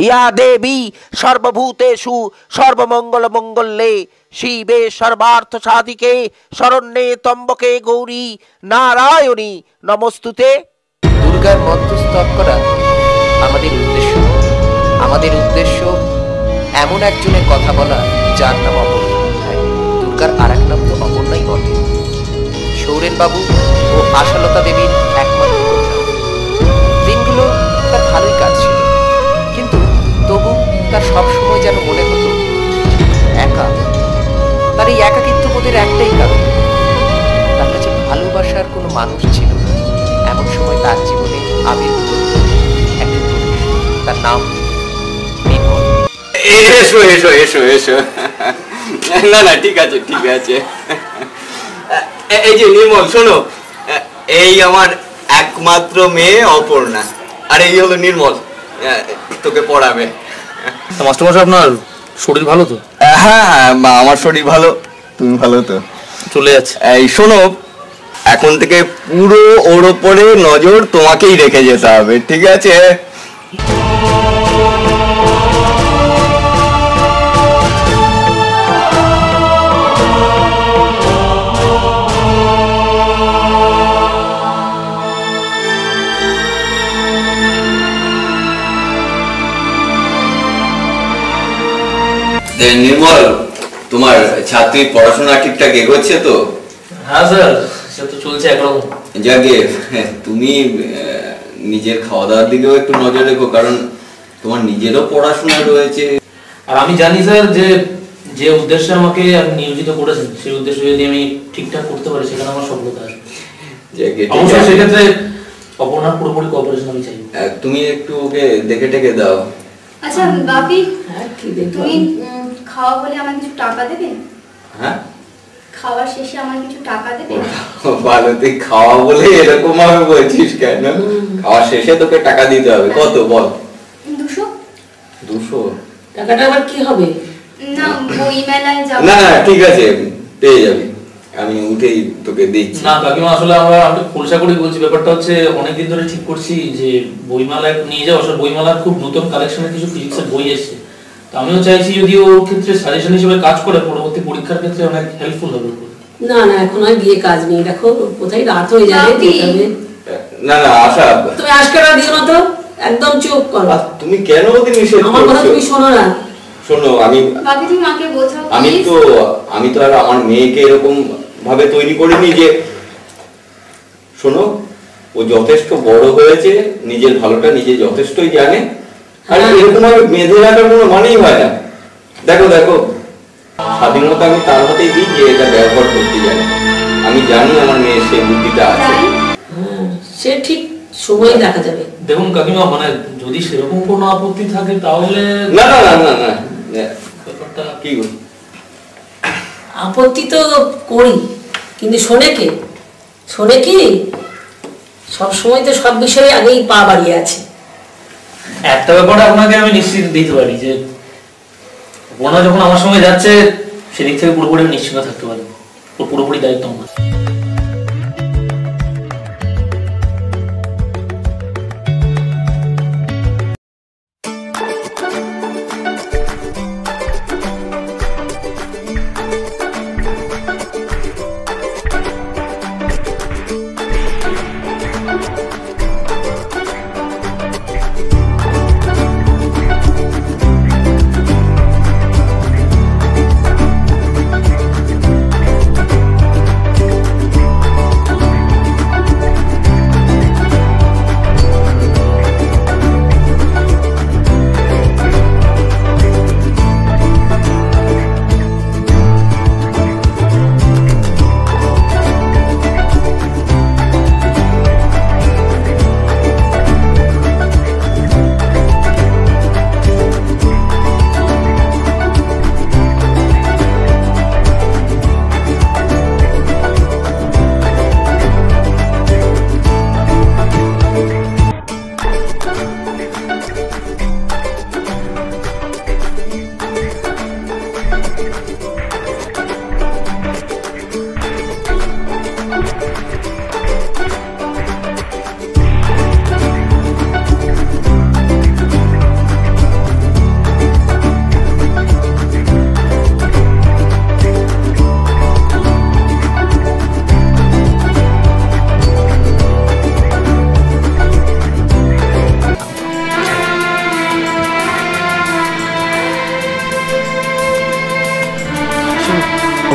ইয়া দেবী সর্বভূতেষু সর্বমঙ্গল মঙ্গলে শিবে সর্বার্থ সাধিকে শরণ্যে ত্র্যম্বকে গৌরী নারায়ণী নমস্তুতে। দুর্গার মন্তস্তব করা আমাদের উদ্দেশ্য এমন একজনের কথা বলা যার নাম অপর্ণা। দুর্গার আর এক নাম তো অপর্ণাই বটে। সৌরেন বাবু ও আশালতা দেবীর একমাত্র কন্যা। দিনগুলো তার ভালোই কাটছিল, কিন্তু তবু তার সবসময় যেন মনে হতো একা। তার এই একাকিত্ব বোধের একটাই কারণ, তার কাছে ভালোবাসার কোনো মানুষ ছিল না। এমন সময় তার জীবনে আবির্ভূত একজন পুরুষ, তার নাম নির্মল। এসো এসো এসো এসো। না না ঠিক আছে ঠিক আছে। এই যে নির্মল, শোনো, এই আমার একমাত্র মেয়ে অপর্ণা, আর এই হলো নির্মল, তোকে পড়াবে। মাস্টারমশাই আপনার শরীর ভালো তো? হ্যাঁ আমার শরীর ভালো, তুমি ভালো তো? চলে যাচ্ছে। এই শোনো, এখন থেকে পুরো ওর ওপরে নজর তোমাকেই রেখে যেতে হবে, ঠিক আছে? নির্মল, তোমার ছাত্রীর পড়াশোনা ঠিকঠাক এগোচ্ছে তো? হ্যাঁ স্যার, সে তো চলছে একরকম। যাকে তুমি নিজের খাওয়া দাওয়ার দিকেও একটু নজর রেখো, কারণ তোমার নিজেরও পড়াশোনা রয়েছে। আর আমি জানি স্যার যে যে উদ্দেশ্যে আমাকে আপনি নিয়োজিত করেছেন, সেই উদ্দেশ্য যদি আমি ঠিকঠাক করতে পারি সেখানে আমার সফলতা আছে। অবশ্যই সেক্ষেত্রে অপর্ণার পুরোপুরি কোঅপারেশন আমি চাই। তুমি একটু ওকে দেখে টেকে দাও। আচ্ছা বাপি, তুমি খাওয়া বলে আমার কিছু টাকা দেবে? হ্যাঁ, খাওয়ার শেষে আমার কিছু টাকা দেবে? ভালো, তুই খাওয়া বলে এরকম ভাবে বলছিস কেন? খাওয়ার শেষে তোকে টাকা দিতে হবে। কত বল? 200। 200 টাকাটা আবার কি হবে? না, বই মেলায় যাব। না ঠিক আছে, পেয়ে যাবি, আমি উঠেই তোকে দিচ্ছি। না কাকিমা, আসলে আমি খোলসা করে বলছি, ব্যাপারটা হচ্ছে অনেকদিন ধরে ঠিক করছি যে বইমেলায় নিয়ে যাও। আসলে বইমেলার খুব নতুন কালেকশনের কিছু ফিজিক্সের বই এসেছে, তো আমিও চাইছি যদি ওর ক্ষেত্রে সাজেশন হিসেবে কাজ করে পরবর্তী পরীক্ষার ক্ষেত্রে অনেক হেল্পফুল হবে। না এখন আর গিয়ে কাজ নেই, দেখো কোথায় রাত হয়ে যাবে। না আশা, তুমি আজকারা দিও না তো, একদম চুপ করো। তুমি কেন ওদের নিষেধ করছো? আমার কথা তুমি শোনো না। শোনো, বাকি তুমি মাকে বোঝাও। আমি তো আর আমার মেয়েকে এরকম ভাবে তৈরি করিনি যে, শোনো, ও যথেষ্ট বড় হয়েছে, নিজের ভালোটা নিজে যথেষ্টই জানে, আর এরকম ভাবে বেঁধে রাখার কোনো মানেই হয় না। দেখো স্বাধীনতা আমি তার হাতেই দিই যে এটা ব্যবহার করতে জানে। আমি জানি আমার মেয়ের সেই বুদ্ধিটা আছে। সে ঠিক সময় দেখা যাবে। দেখুন কাকিমা, মানে যদি সেরকম কোনো আপত্তি থাকে তাহলে না ব্যাপারটা কি গো? আপত্তি তো করি, কিন্তু শোনে কি সব সময় তো সব বিষয়ে আগেই পা বাড়িয়ে আছে। একটা ব্যাপারে আপনাকে আমি নিশ্চিত দিতে পারি যে বোনা যখন আমার সঙ্গে যাচ্ছে সেদিক থেকে পুরোপুরি নিশ্চিন্ত থাকতে পারি, ওর পুরোপুরি দায়িত্ব আমার।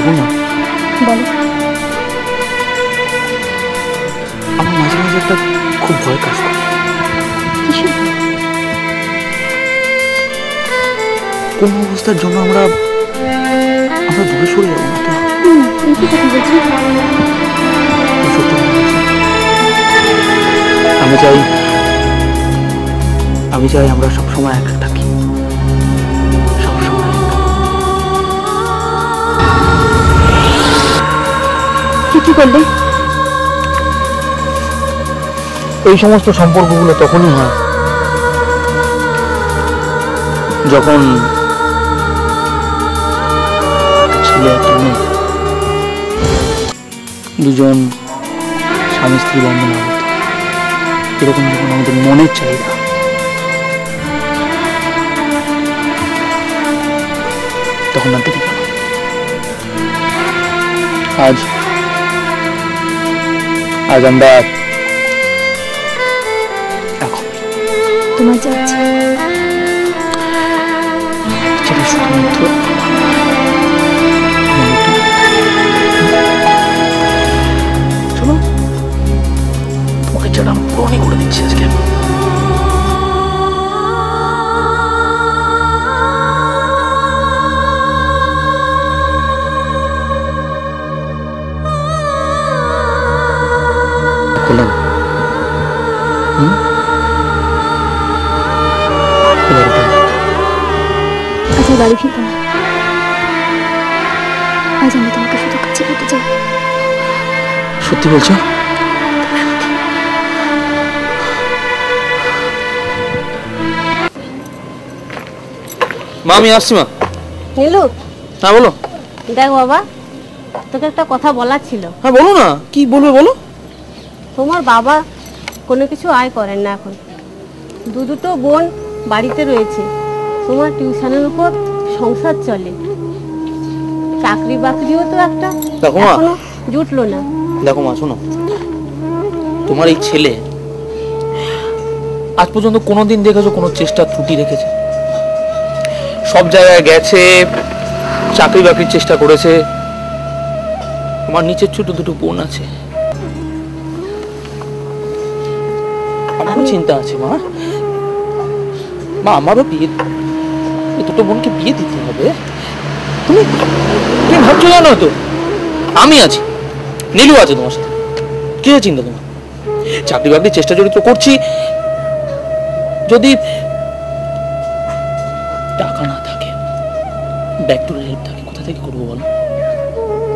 দেখো না, বলো। আমার মাঝে মাঝে একটা খুব ভয় কাজ করে। কিসের? কোন অবস্থার জন্য আমরা দূরে সরে যাবো না তো? এই কি কথা বলছি? সত্যি কথা বলছি। আমি চাই আমরা সবসময় একা থাকি, সবসময় কি করলে? এই সমস্ত সম্পর্কগুলো তখনই হয় যখন ছেলে একটা মেয়ে দুজন স্বামী স্ত্রী বন্ধনে আবদ্ধ, এরকম যখন আমাদের মনের চাহিদা তখন আর দেরি কেন? আজ আমরা এখন তোমার যাচ্ছে সেটা শুধুমাত্র চলো, তোমাকে যেটা আমি পূরণই করে দিচ্ছি আজকে। করলাম আচ্ছা, বাড়ি ফিরবো না। আজ আমি তোমাকে শুধু কাছে পেতে চাই। সত্যি বলছো? মা আমি আসছি। মা নীলু, হ্যাঁ বলো। দেখ বাবা, তোকে একটা কথা বলার ছিল। হ্যাঁ বলো না, কি বলবে বলো। তোমার বাবা কোনো কিছু আয় করেন না এখন। দুটো বোন বাড়িতে রয়েছে, তোমার টিউশনের উপর সংসার চলে। চাকরি বাকরিও তো একটা দেখো মা, এখনো জুটলো না। দেখো মা শোনো, তোমার এই ছেলে আজ পর্যন্ত কোনোদিন দেখেছো কোনো চেষ্টা ত্রুটি রেখেছে? সব জায়গায় গেছে, চাকরি বাকরির চেষ্টা করেছে। তোমার নিচের ছোট দুটো বোন আছে, আমারও চিন্তা আছে মা। মা আমারও বিয়ে, এই দুটো বোনকে বিয়ে দিতে হবে। তুমি তুমি ভাবছো জানো তো আমি আছি, নীলু আছে তোমার সাথে, কি চিন্তা তোমার? চাকরি বাকরির চেষ্টা জড়িত করছি, যদি টাকা না থাকে, ব্যাক টু হেল্প থাকে, কোথা থেকে করবো বলো?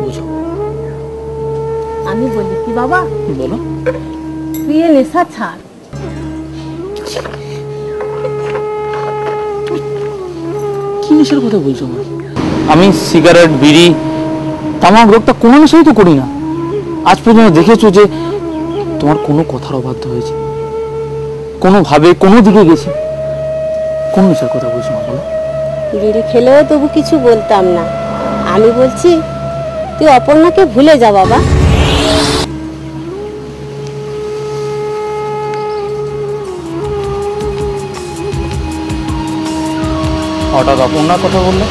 বুঝো? আমি বলি কি বাবা, বলো। তুই এ নেশা ছাড়। কি নেশার কথা বলছো মা? আমি সিগারেট, বিড়ি, তামাক রোগটা কোনো নেশাই তো করি না। আজ পর্যন্ত দেখেছো যে তোমার কোনো কথার অবাধ্য হয়েছে, কোনোভাবে কোনো দিকে গেছি? কোন নেশার কথা বলছো মা বলো? বিড়ি খেলেও তবু কিছু বলতাম না। আমি বলছি তুই অপর্ণাকে ভুলে যা বাবা। হঠাৎ অপর্ণার কথা বললে?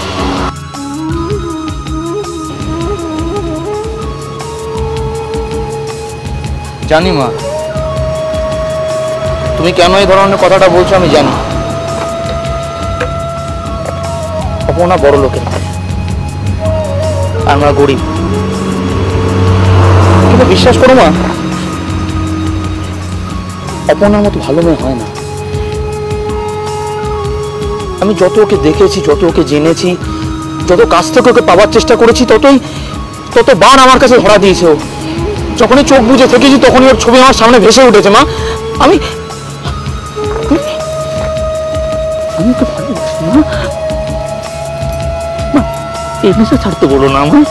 জানি মা, তুমি কেন এই ধরনের কথাটা বলছো আমি জানি। অপর্ণা বড় লোকের মেয়ে, আর আমরা গরিব। কিন্তু বিশ্বাস করো মা, অপর্ণার মতো ভালো মেয়ে হয় না। আমি যত ওকে দেখেছি, যত ওকে জেনেছি, যত কাছ থেকে ওকে পাওয়ার চেষ্টা করেছি, ততবার আমার কাছে ধরা দিয়েছে ও। যখনই চোখ বুজে থেকেছি তখনই ওর ছবি আমার সামনে ভেসে উঠেছে মা। আমি ওকে ভালোবাসি মা। এই নেশা ছাড়তে বলো না আমার।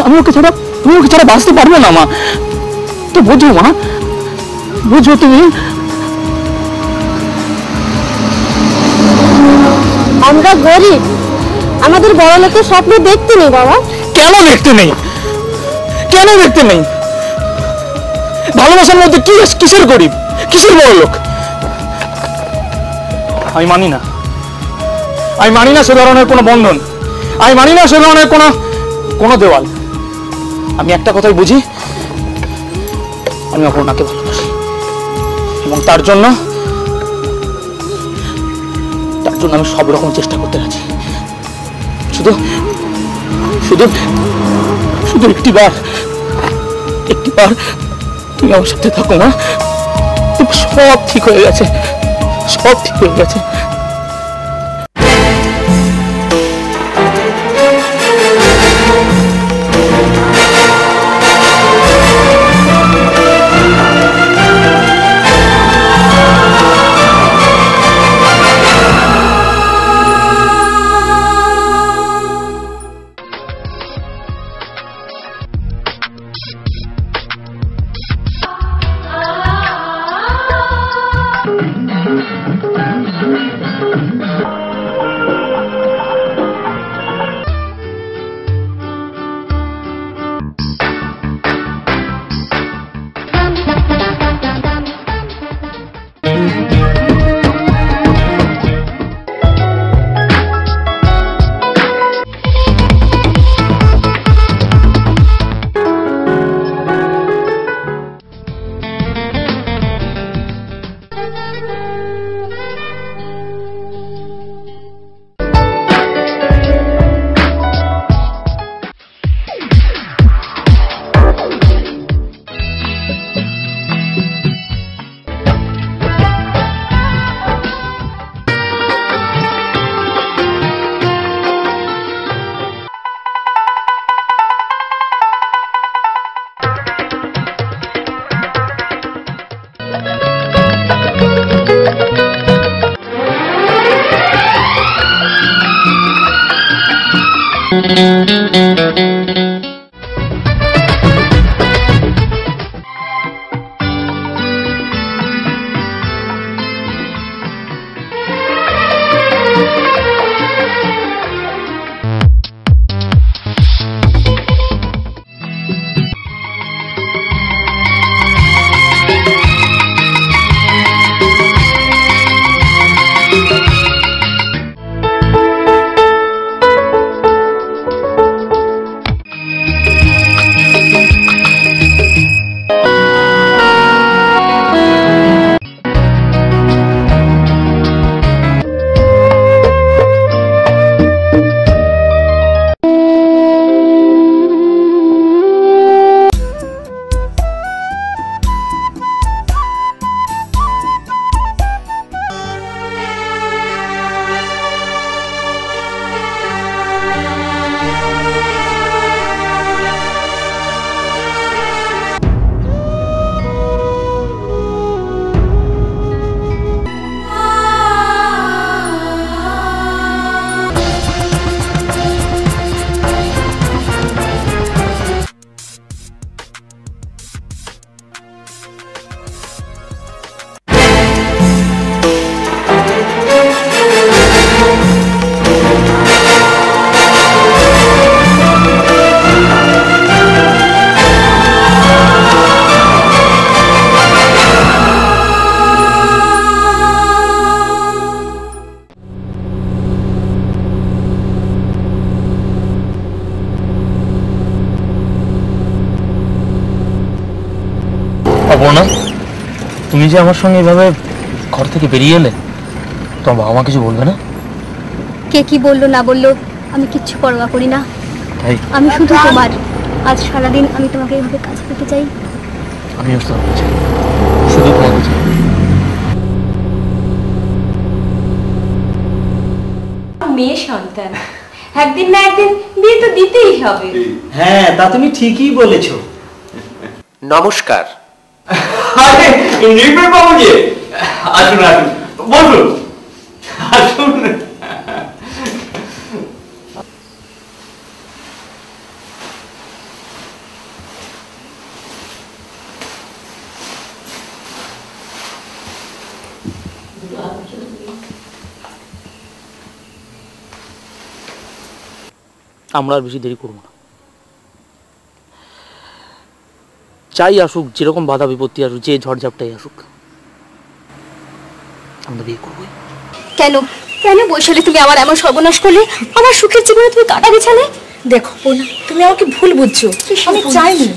আমি ওকে ছাড়া, তুমি ওকে ছাড়া বাঁচতে পারবো না মা। তো বোঝো মা, বোঝো তুমি। আমরা গরিব, আমাদের বড় লোকের স্বপ্ন দেখতে নেই বাবা। কেন দেখতে নেই? কেন দেখতে নেই? ভালোবাসার মধ্যে কি কিসের গরিব, কিসের বড় লোক? আমি মানি না, আমি মানি না সে ধরনের কোনো বন্ধন, আমি মানি না সে ধরনের কোনো দেওয়াল। আমি একটা কথাই বুঝি, আমি অপর্ণাকে ভালোবাসি এবং তার জন্য আমি সব রকম চেষ্টা করতে রাজি। শুধু শুধু শুধু একটিবার তুমি আমার সাথে থাকো না, সব ঠিক হয়ে গেছে, সব ঠিক হয়ে গেছে। অপর্ণা, তুমি যে আমার সঙ্গে এভাবে ঘর থেকে বেরিয়ে এলে, তোমার বাবা মা কিছু বলবে না? কে কি বললো না বললো আমি কিচ্ছু পরোয়া করি না। তাই আমি শুধু তোমার। আজ সারাদিন আমি তোমাকে এইভাবে কাছে পেতে চাই। আমিও তোমাকে চাই, শুধু তোমাকে চাই। মেয়ে সন্তান, একদিন না একদিন বিয়ে তো দিতেই হবে। হ্যাঁ, তা তুমি ঠিকই বলেছো। নমস্কার। আরে নির্ভর বাবু যে, আসুন আসুন, বসুন, আসুন। আমরা আর বেশি দেরি করবো না, চাই আসুক, যেরকম বাধা বিপত্তি আসুক, যে ঝড়ঝাপটাই আসুক, আমরা বিয়ে করবো। কেন কেন বৈশালী তুমি আমার এমন সর্বনাশ করলে? আমার সুখের জীবনে তুমি কাটা বিছালে। দেখো পূর্ণা, তুমি আমাকে ভুল বুঝছো। আমি চাইনি।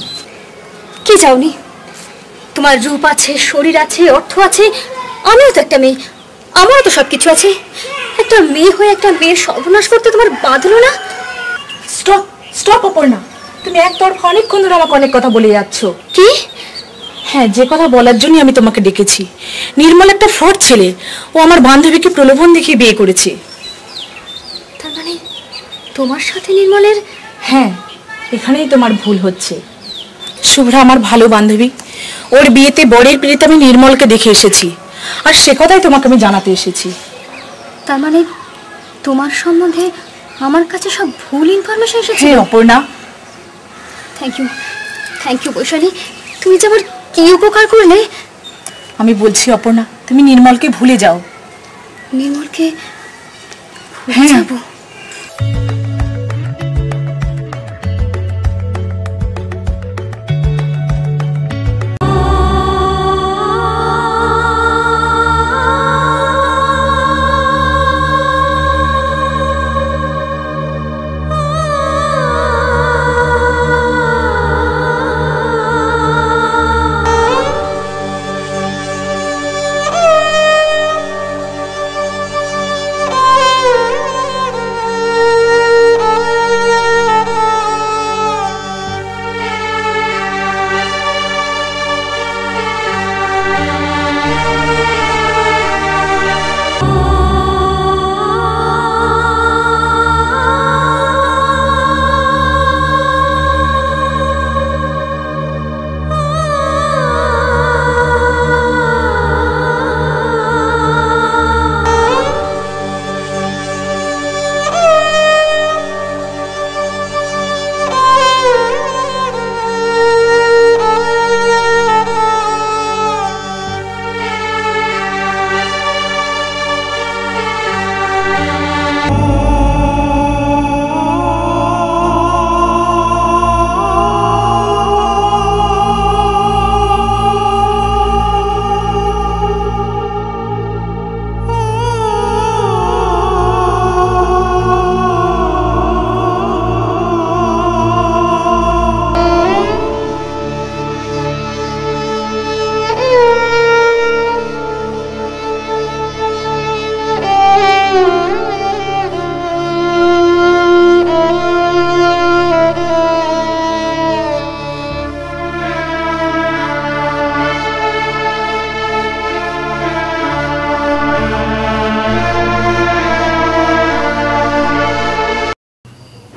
কি চাওনি? তোমার রূপ আছে, শরীর আছে, অর্থ আছে, আমিও তো একটা মেয়ে, আমারও তো সবকিছু আছে। একটা মেয়ে হয়ে একটা মেয়ের সর্বনাশ করতে তোমার বাঁধলো না? স্টপ স্টপ অপর্ণা, তুমি একতরফা অনেকক্ষণ ধরে আমাকে অনেক কথা বলে যাচ্ছ। কি? হ্যাঁ, যে কথা বলার জন্যই আমি তোমাকে ডেকেছি। নির্মল একটা ফ্রড ছেলে, ও আমার বান্ধবীকে প্রলোভন দেখিয়ে বিয়ে করেছে। তার মানে তোমার সাথে নির্মলের? হ্যাঁ, এখানেই তোমার ভুল হচ্ছে। শুভ্রা আমার ভালো বান্ধবী, ওর বিয়েতে বরের পিড়িতে আমি নির্মলকে দেখে এসেছি, আর সে কথাই তোমাকে আমি জানাতে এসেছি। তার মানে তোমার সম্বন্ধে আমার কাছে সব ভুল ইনফরমেশন এসেছে? হ্যাঁ অপর্ণা। থ্যাংক ইউ বৈশালী, তুমি যে আমার কি উপকার করলে। আমি বলছি অপর্ণা, তুমি নির্মলকে ভুলে যাও। নির্মলকে হ্যাঁ যাবো?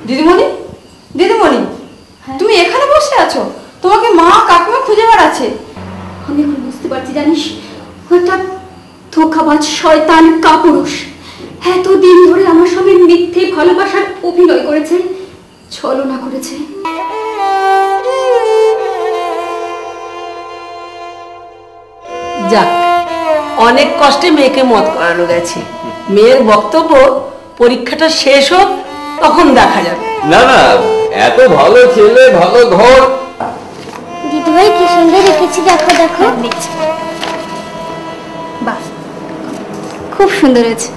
দিদিমণি, দিদিমণি, তুমি এখানে বসে আছো? তোমাকে মা কাকিমা খুঁজে বেড়াচ্ছে। আমি এখন বুঝতে পারছি, জানিস, একটা ধোঁকাবাজ শয়তান কাপুরুষ এতদিন ধরে আমার সঙ্গে মিথ্যে ভালোবাসার অভিনয় করেছে, ছলনা করেছে। যাক, অনেক কষ্টে মেয়েকে মত করানো গেছে। মেয়ের বক্তব্য পরীক্ষাটা শেষ হোক, তখন দেখা যাবে। না না, এত ভালো ছেলে, ভালো ঘর। দিদিভাই কি সুন্দর রেখেছি, দেখো দেখো। বাহ, খুব সুন্দর হয়েছে।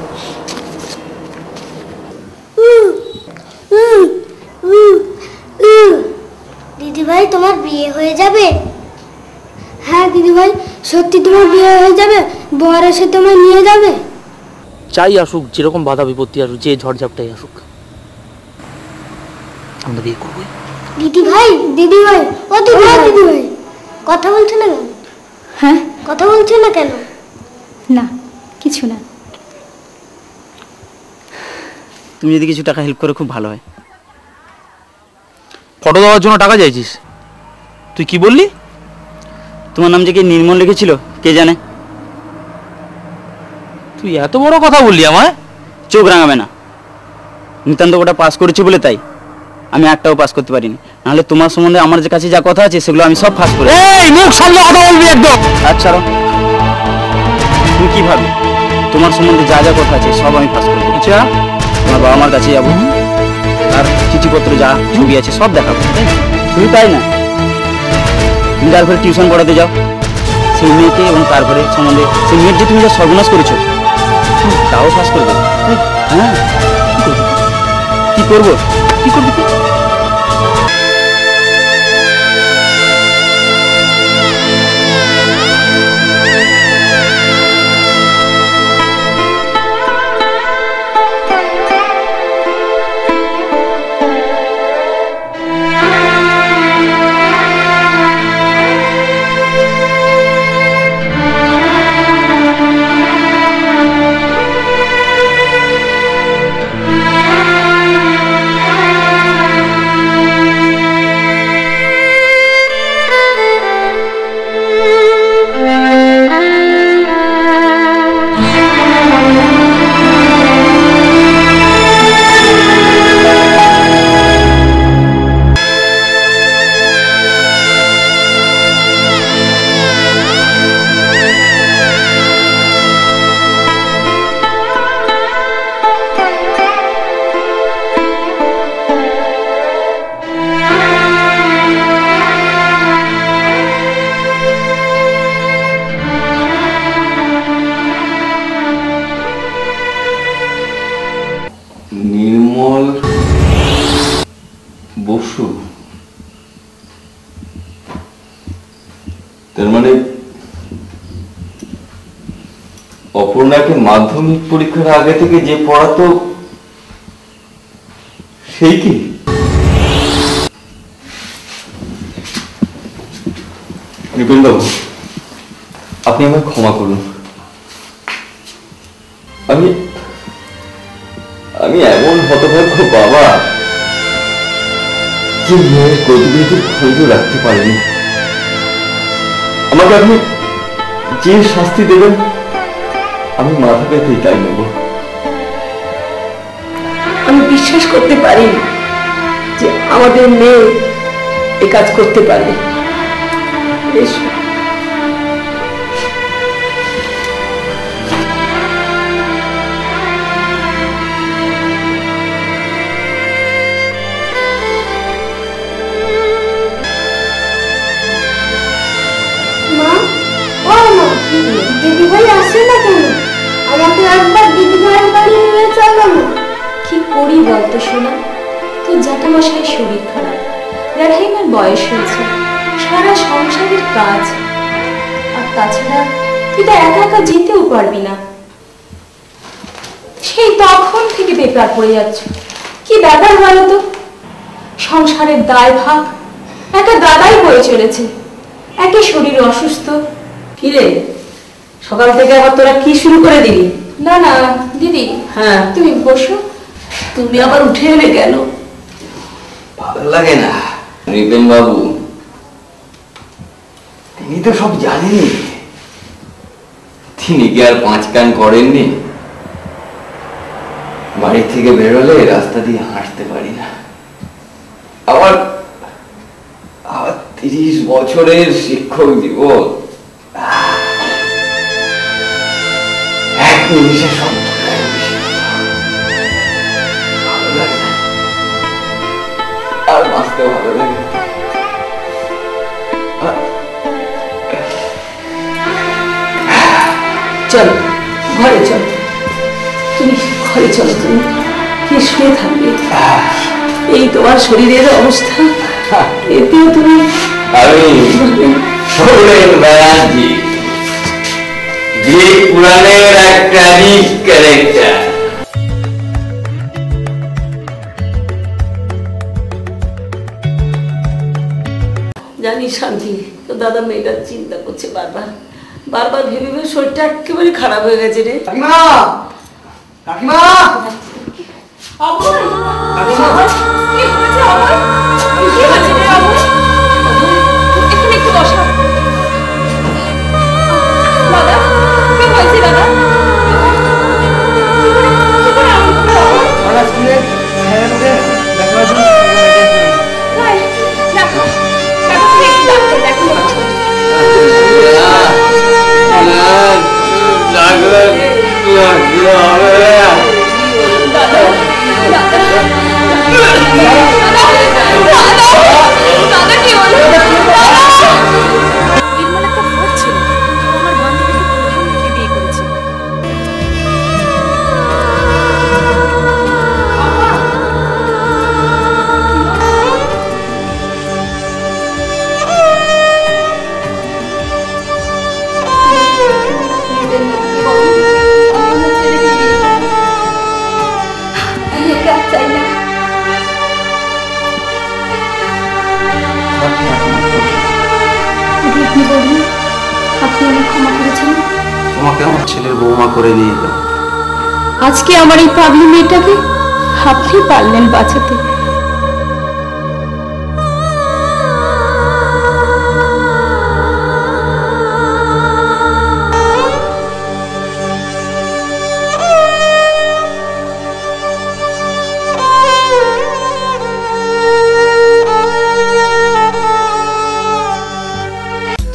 দিদিভাই তোমার বিয়ে হয়ে যাবে? হ্যাঁ দিদিভাই, সত্যি তোমার বিয়ে হয়ে যাবে? বর এসে তোমায় নিয়ে যাবে? চাই আসুক, যেরকম বাধা বিপত্তি আসুক, যে ঝড়ঝাপটাই আসুক, আমরা বিয়ে করবো। দিদিভাই, দিদিভাই, ও দিদিভাই, দিদিভাই, কথা বলছো না কেন? হ্যাঁ, কথা বলছো না কেন? না কিছু না। তুমি যদি কিছু টাকা হেল্প করো খুব ভালো হয়। ফটো দেওয়ার জন্য টাকা চাইছিস? তুই কি বললি? তোমার নাম যে কি নির্মল লিখেছিল কে জানে? তুই এত বড় কথা বললি আমায়? চোখ রাঙাবে না। নিতান্ত ওটা পাস করেছি বলে তাই, আমি একটাও পাস করতে পারিনি। নাহলে তোমার সম্বন্ধে আমার যে কাছে যা কথা আছে সেগুলো আমি সব ফাঁস করে। এই মুখ সামনে কথা বলবি একদম। আচ্ছা, তুমি কি ভাবে তোমার সম্বন্ধে যা যা কথা আছে সব আমি ফাঁস করে দেবো। আচ্ছা, তোমার বাবা মার কাছে যাবো, তার চিঠিপত্র যা ছবি আছে সব দেখাবো। শুধু তাই না, তুমি তারপরে টিউশন পড়াতে যাও সেই মেয়েকে, এবং তারপরে সম্বন্ধে সেই মেয়ের যে তুমি যা সর্বনাশ করেছো তাও পাস করে দেবো। হ্যাঁ, কি করবো কি করবি তুই? নির্মল বসু, তার মানে অপর্ণাকে মাধ্যমিক পরীক্ষার আগে থেকে যে পড়াতো সেই কি? নিপেন বাবু, আপনি আমায় ক্ষমা করুন। আমি এমন হতভাগ্য বাবা যে মেয়ের গতিবিধির খোঁজও রাখতে পারিনি। আমাকে আপনি যে শাস্তি দেবেন আমি মাথা পেতেই তাই নেব। আমি বিশ্বাস করতে পারি যে আমাদের মেয়ে এ কাজ করতে পারে। এসো। দিদিভাই আসে না কেন? আমাকে একবার দিদিভাইয়ের বাড়ি নিয়ে চলো না। কি করি বলতো শোনা, তোর জ্যাঠামশাই শরীর খারাপ, জ্যাঠাইমার বয়স হয়েছে, সারা সংসারের কাজ, আর তাছাড়া তুই তো একা একা যেতেও পারবি না। সেই তখন থেকে বেকার পড়ে যাচ্ছ। কি ব্যাপার বলো তো? সংসারের দায় ভাগ একটা দাদাই বয়ে চলেছে, একে শরীর অসুস্থ। কি রে, সকাল থেকে আবার তোরা কি শুরু করে দিলি? না না দিদি, হ্যাঁ তুমি বসো। তুমি আবার উঠে এলে কেন? ভালো লাগে না নিপেন বাবু, তিনি তো সব জানেন। তিনি কি আর 5 কান করেননি? বাড়ি থেকে বেরোলে রাস্তা দিয়ে হাঁটতে পারি না। আবার 30 বছরের শিক্ষক জীবন, এক নিমিষে সব ভালো লাগে না, আর বাঁচতে ভালো লাগে। চলো ঘরে চলো, তুমি ঘরে চলো, তুমি কি শুয়ে থাকবে? এই তোমার শরীরের অবস্থা, এতেও তুমি। আমি শোরেন ব্যানার্জি, যে পুরাণের একটা ক্যারেক্টার। জানি শান্তি, তো দাদা মেয়েটা চিন্তা করছে বারবার বারবার ভেবে ভেবে শরীরটা একেবারে খারাপ হয়ে গেছে রে। কাকিমা, কাকিমা, অমর, অমর, কি হয়েছে অমর? কি হয়েছে রে অমর? এখানে একটু বসো। দাদা, কি হয়েছে দাদা? করে নিয়ে এলাম। আজকে আমার এই পাগলি মেয়েটাকে আপনি পারলেন বাঁচাতে।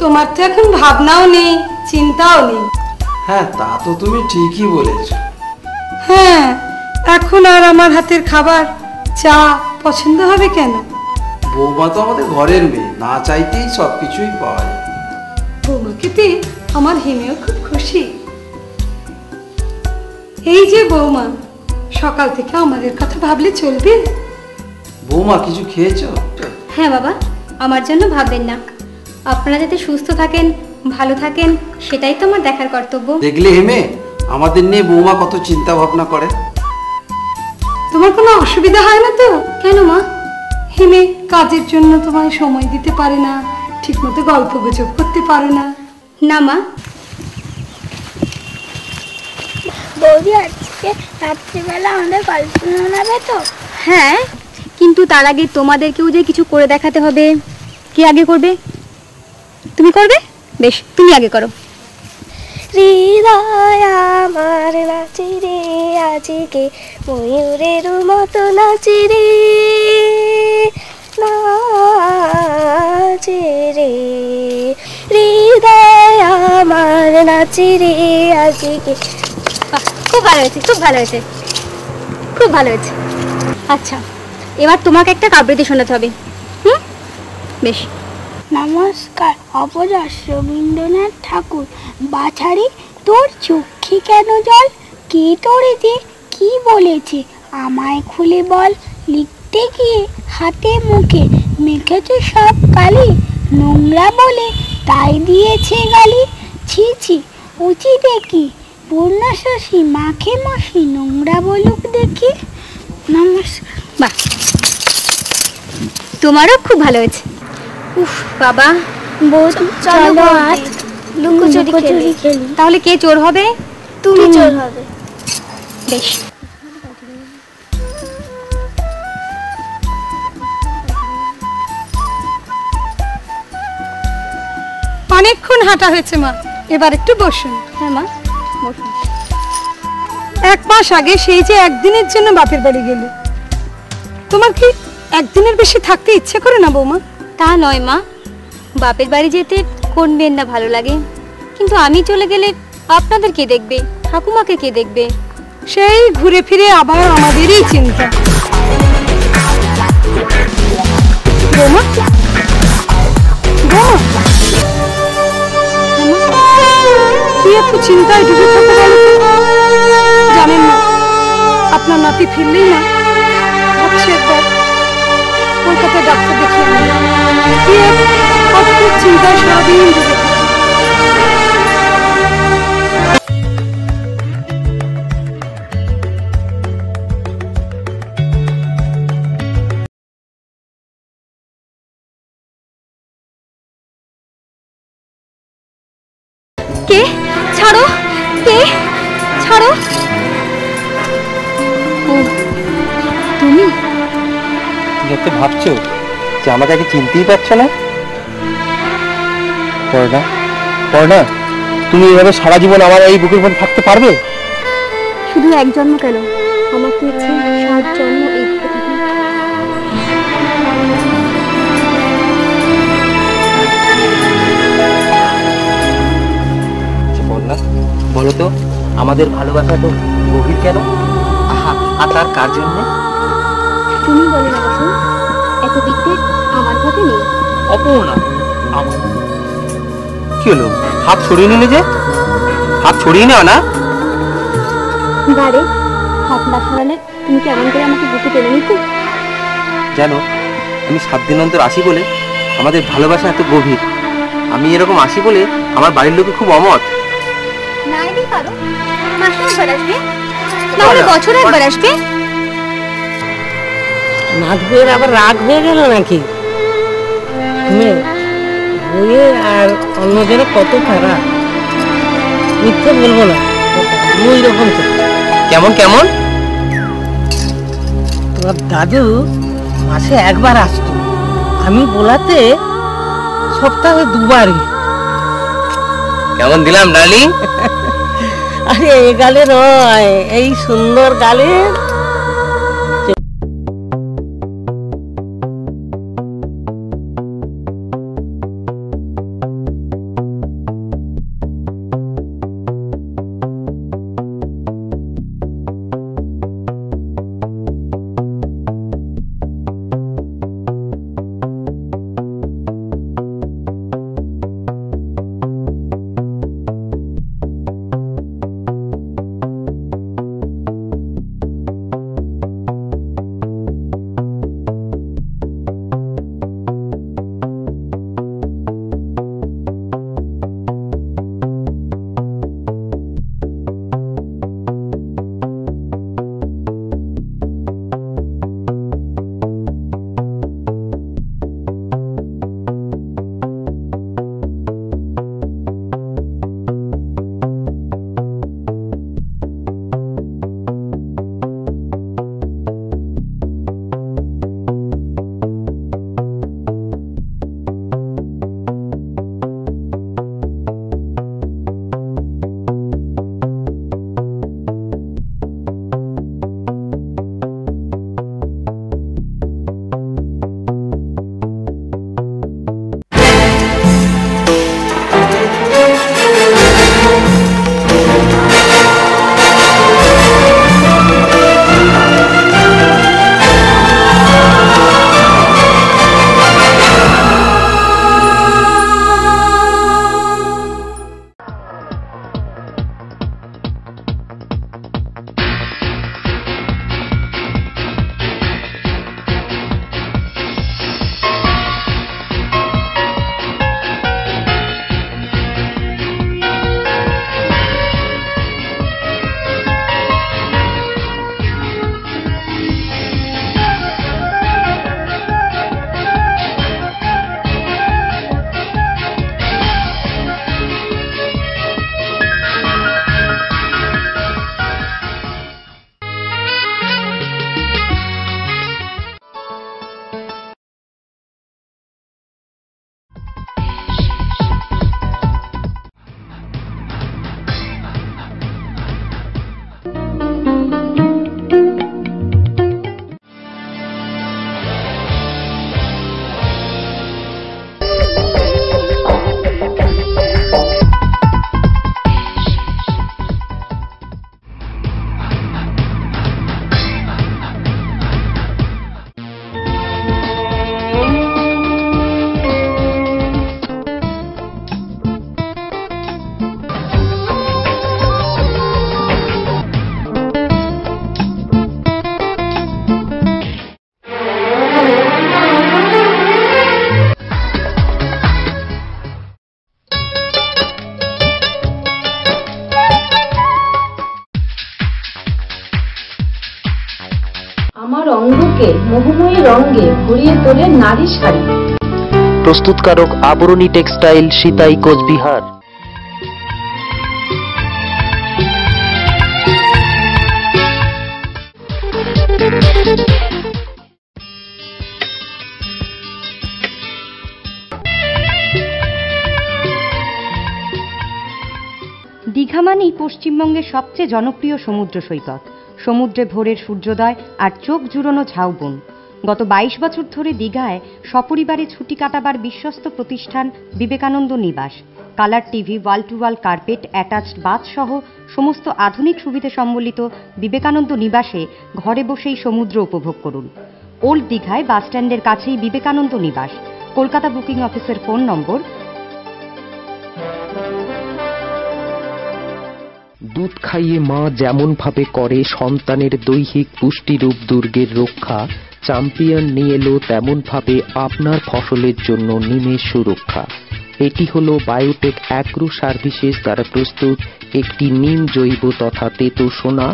তোমার তো এখন ভাবনাও নেই, চিন্তাও নেই। হ্যাঁ, তা তো তুমি ঠিকই বলেছ। হ্যাঁ, এখন আর আমার হাতের খাবার চা পছন্দ হবে কেন? বৌমা তো আমাদের ঘরের মেয়ে, না চাইতেই সবকিছুই পাওয়া যায়। বৌমাকে পেয়ে আমার হিমেও খুব খুশি। এই যে বৌমা, সকাল থেকে আমাদের কথা ভাবলে চলবে? বৌমা কিছু খেয়েছো? হ্যাঁ বাবা, আমার জন্য ভাববেন না। আপনারা যাতে সুস্থ থাকেন, ভালো থাকেন, সেটাই তো আমার দেখার কর্তব্য। দেখলে হেমে, আমাদের নিয়ে বৌমা কত চিন্তা ভাবনা করে। তোমার কোনো অসুবিধা হয় না তো? কেন মা? হিমে কাজের জন্য তোমায় সময় দিতে পারে না, ঠিক মতো গল্প গুজব করতে পারো না? না মা। বৌদি আজকে রাত্রিবেলা আমাদের গল্প শোনাবে তো? হ্যাঁ, কিন্তু তার আগে তোমাদেরকেও যে কিছু করে দেখাতে হবে। কে আগে করবে? তুমি করবে? বেশ, তুমি আগে করো। হৃদয় আমার নাচি রে আজকে ময়ূরের মতো নাচি রে, নাচে রে হৃদয় আমার নাচি রে আজকে। খুব ভালো হয়েছে, খুব ভালো হয়েছে, খুব ভালো হয়েছে। আচ্ছা, এবার তোমাকে একটা আবৃত্তি শোনাতে হবে। বেশ। নমস্কার, অপযশ রবীন্দ্রনাথ ঠাকুর। বাছারি তোর চোখে কেন জল? কে তোরে যে কি বলেছে আমায় খুলে বল। লিখতে গিয়ে হাতে মুখে মেখেছে সব কালি, নোংরা বলে তাই দিয়েছে গালি। ছি ছি উচি দেখি পূর্ণ শশী মাখে মশি, নোংরা বলুক দেখি। নমস্কার। বাহ, তোমারও খুব ভালো হয়েছে। উফ বাবা, চলো আজ লুকোচুরি খেলি। তাহলে কে চোর হবে? তুমি চোর হবে। বেশ। অনেকক্ষণ হাঁটা হয়েছে মা, এবার একটু বসুন। হ্যাঁ মা, বসুন। 1 মাস আগে সেই যে একদিনের জন্য বাপের বাড়ি গেলে, তোমার কি একদিনের বেশি থাকতে ইচ্ছে করে না বৌমা? তা নয় মা, বাপের বাড়ি যেতে কোন মেয়ের না ভালো লাগে, কিন্তু আমি চলে গেলে আপনাদের কে দেখবে? ঠাকুমাকে কে দেখবে? সেই ঘুরে ফিরে আবার আমাদেরই চিন্তা। বৌমা, বৌমা, কি এত চিন্তায় ডুবে থাকো বলো তো? জানেন না, আপনার নাতি ফিরলেই না ভাবছি একবার কলকাতায় ডাক্তার দেখিয়ে আনবো। কি এক অদ্ভুত চিন্তায় সারাদিন ডুবে থাকি। কে? ছাড়ো, কে? ছাড়ো। ও তুমি? যত ভাবছো যে আমাকে আগে চিনতেই পারছো না? পড়না, পড়না, তুমি এভাবে সারা জীবন আমার এই বুকের উপর থাকতে পারবে? শুধু এক জন্ম কেন, আমার তো ইচ্ছে 7 জন্ম এই বুকে থাকি। পড়না, বলো তো আমাদের ভালোবাসা তো গভীর কেন? আহা, আর তার কার জন্য? তুমি বলে না বসুন, এত বিদ্যে আমার ঘটে নেই। অপূর্ণা, কি হলো? হাত ছড়িয়ে নিলে যে? হাত ছড়িয়ে নেওয়া না? বারে হাত না সরালে তুমি কেমন করে আমাকে বুকে টেনে নিতে? জানো, আমি 7 দিন অন্তর আসি বলে আমাদের ভালোবাসা এত গভীর। আমি এরকম আসি বলে আমার বাড়ির লোকে খুব অমত। না এলেই পারো, মাসে একবার আসবে, নাহলে বছরে একবার আসবে। নাটকের আবার রাগ হয়ে গেল নাকি? বইয়ের আর অন্যজনের কত খারাপ, মিথ্যে বলবো না। ওই রকম কেমন কেমন? তোর দাদু মাসে একবার আসতো, আমি বলাতে সপ্তাহে দুবার। কেমন দিলাম ডার্লিং? আরে এই গালে নয়, এই সুন্দর গালে। আমার অঙ্গকে মোহময়ী রঙে ভরিয়ে তোলে নারী শাড়ি। প্রস্তুতকারক আবরণী টেক্সটাইল, সিতাই, কোচবিহার। দীঘা মানেই পশ্চিমবঙ্গের সবচেয়ে জনপ্রিয় সমুদ্র সৈকত। সমুদ্রে ভোরের সূর্যোদয় আর চোখ জুড়োনো ঝাউবন। গত 22 বছর ধরে দীঘায় সপরিবারে ছুটি কাটাবার বিশ্বস্ত প্রতিষ্ঠান বিবেকানন্দ নিবাস। Colour TV, wall to all carpet, attached bath সহ সমস্ত আধুনিক সুবিধা সম্বলিত বিবেকানন্দ নিবাসে ঘরে বসেই সমুদ্র উপভোগ করুন। ওল্ড দীঘায় বাসস্ট্যান্ডের কাছেই বিবেকানন্দ নিবাস। কলকাতা বুকিং অফিসের ফোন নম্বর। দুধ খাইয়ে মা যেমন ভাবে করে সন্তানের দৈহিক পুষ্টিরূপ দুর্গের রক্ষা, চ্যাম্পিয়ন নিয়ে এলো তেমন ভাবে আপনার ফসলের জন্য নিমেষ সুরক্ষা। এটি হলো বায়োটেক অ্যাগ্রো সার্ভিসেস দ্বারা প্রস্তুত একটি নিম জৈব তথা তেতো সোনা।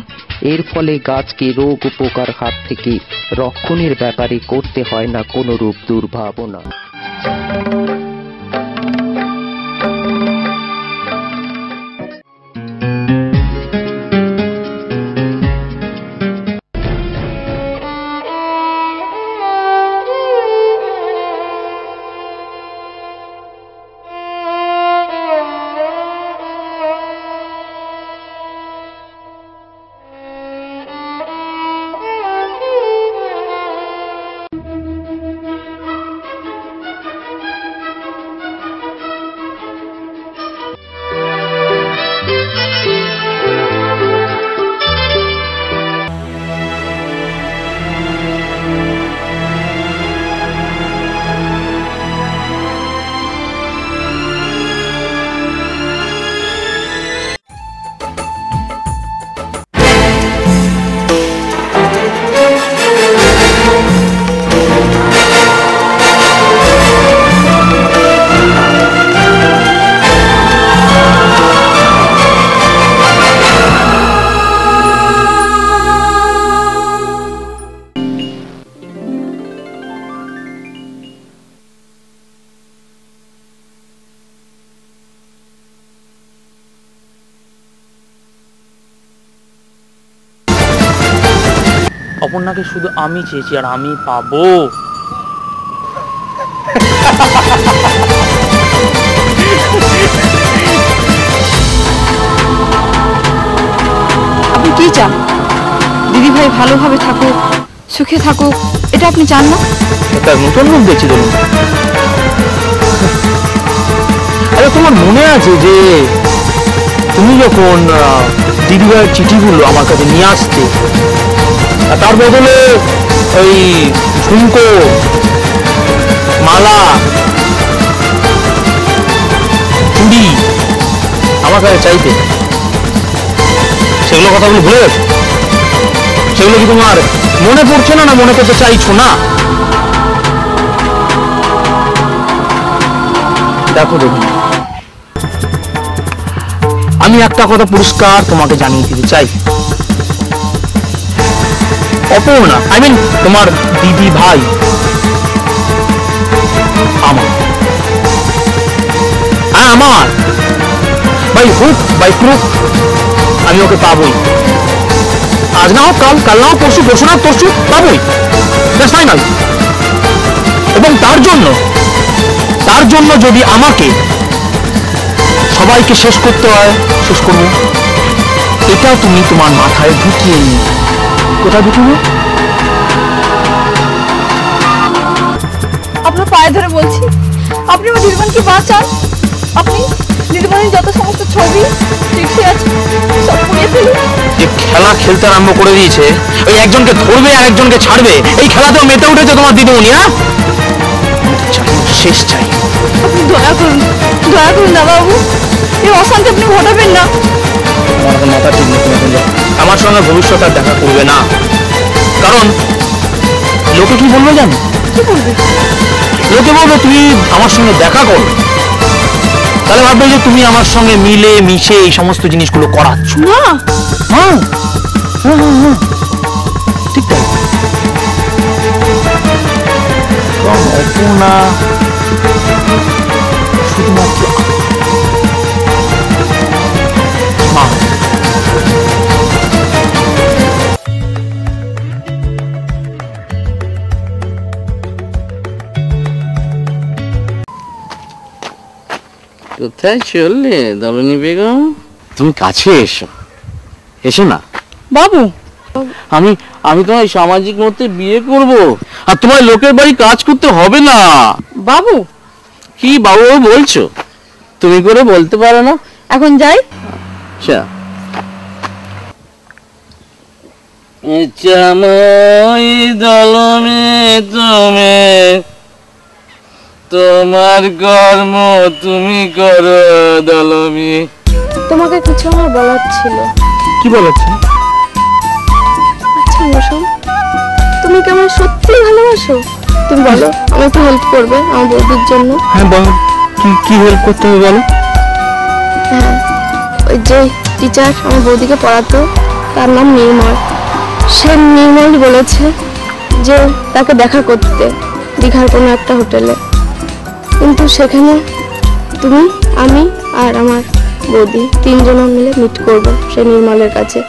এর ফলে গাছকে রোগ ও পোকার হাত থেকে রক্ষণের ব্যাপারে করতে হয় না কোনো রূপ দুর্ভাবনা। অপর্ণাকে শুধু আমি চেয়েছি আর আমি পাবো। আপনি কি চান? দিদি ভাই ভালোভাবে থাকুক, সুখে থাকুক, এটা আপনি চান না? এটা নতুন রূপ দেখছি ধরুন। আরে তোমার মনে আছে যে তুমি যখন দিদিভাইয়ের চিঠিগুলো আমার কাছে নিয়ে আসতে, তার বদলে ওই ঝুমকো, মালা, চুড়ি আমার কাছে চাইতে, সেগুলো কথাগুলো ভুলে গেছো? সেগুলো কি তোমার মনে পড়ছে না, না মনে করতে চাইছো না? দেখো দেখুন, আমি একটা কথা পরিষ্কার তোমাকে জানিয়ে দিতে চাই। অপর্ণা, আই মিন তোমার দিদি ভাই আমার, হ্যাঁ আমার, বাই হুক বাই ক্রুক আমি ওকে পাবোই। আজ না হোক কাল, কাল না হোক পরশু, পরশু না হোক তরশু, পাবোই, দ্যাটস ফাইনাল। এবং তার জন্য যদি আমাকে সবাইকে শেষ করতে হয়, শেষ করবো। এটাও তুমি তোমার মাথায় ঢুকিয়ে নিও। কোথায় ঢুকিয়ে? আপনার পায়ে ধরে বলছি, আপনি আমার দিদিমানকে বাঁচান। আপনি দিদিমানের যত সমস্ত ছবি চিঠি আছে সব পুড়িয়ে ফেলুন। যে খেলা খেলতে আরম্ভ করে দিয়েছে, ওই একজনকে ধরবে আর একজনকে ছাড়বে, এই খেলাতেও মেতে উঠেছে তোমার দিদিমণি। হ্যাঁ, শেষ চাই। আপনি দয়া করুন দাদাবাবু, এই অশান্তি আপনি ঘটাবেন না। আমার এখন মাথা ঠিক মতো আমার সঙ্গে ভবিষ্যৎ আর দেখা করবে না, কারণ লোকে কি বলবে জানো? কি বলবে? লোকে বলবে তুমি আমার সঙ্গে দেখা করো, তাহলে ভাববে যে তুমি আমার সঙ্গে মিলে মিশে এই সমস্ত জিনিসগুলো করাচ্ছ। না, হ্যাঁ হ্যাঁ ঠিক তাই। অপর্ণা শুধুমাত্র মা। কোথায় চললে দলনী বেগম? তুমি কাছে এসো, এসো না বাবু। আমি তোমার সামাজিক মতে বিয়ে করব, আর তোমার লোকের বাড়ি কাজ করতে হবে না। বাবু। কি বাবু বলছো? তুমি করে বলতে পারো না? এখন যাই। চামই দলমে তুমি, তোমার কর্ম তুমি করো দলমি। তোমাকে কিছু আমার বলার ছিল। কি বলার ছিল? আচ্ছা মৌসুম, তুমি কি আমায় সত্যি ভালোবাসো? তুমি বলো, আমাকে একটু হেল্প করবে আমার বৌদির জন্য। হ্যাঁ বলো, কি হেল্প করতে হবে বলো। হ্যাঁ, ওই যে টিচার আমার বৌদিকে পড়াতো, তার নাম নির্মল। সে নির্মল বলেছে যে তাকে দেখা করতে দীঘার কোনো একটা হোটেলে, কিন্তু সেখানে তুমি, আমি আর আমার বৌদি তিনজন মিলে মিট করবো সে নির্মলের কাছে।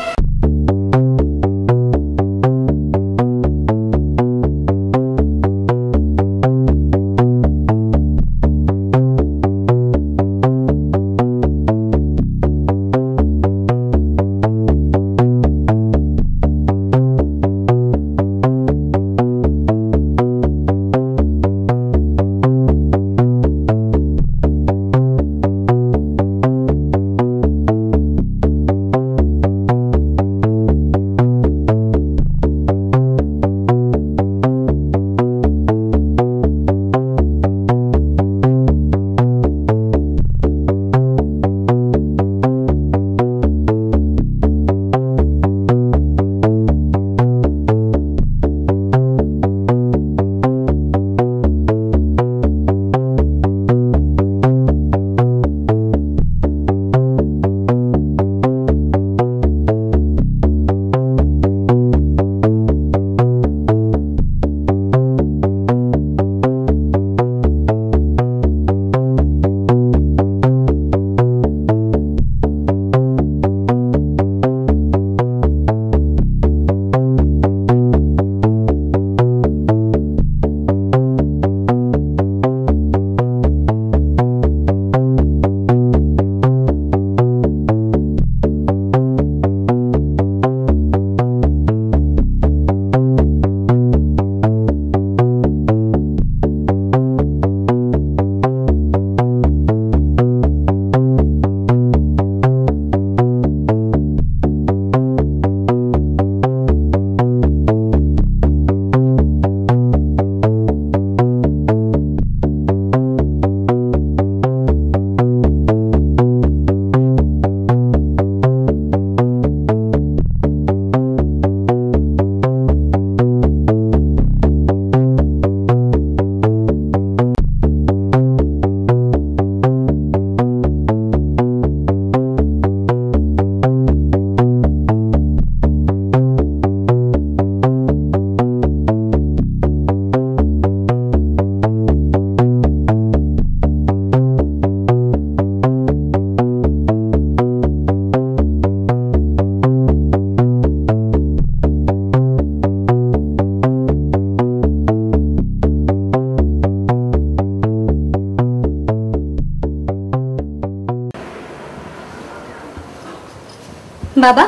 বাবা,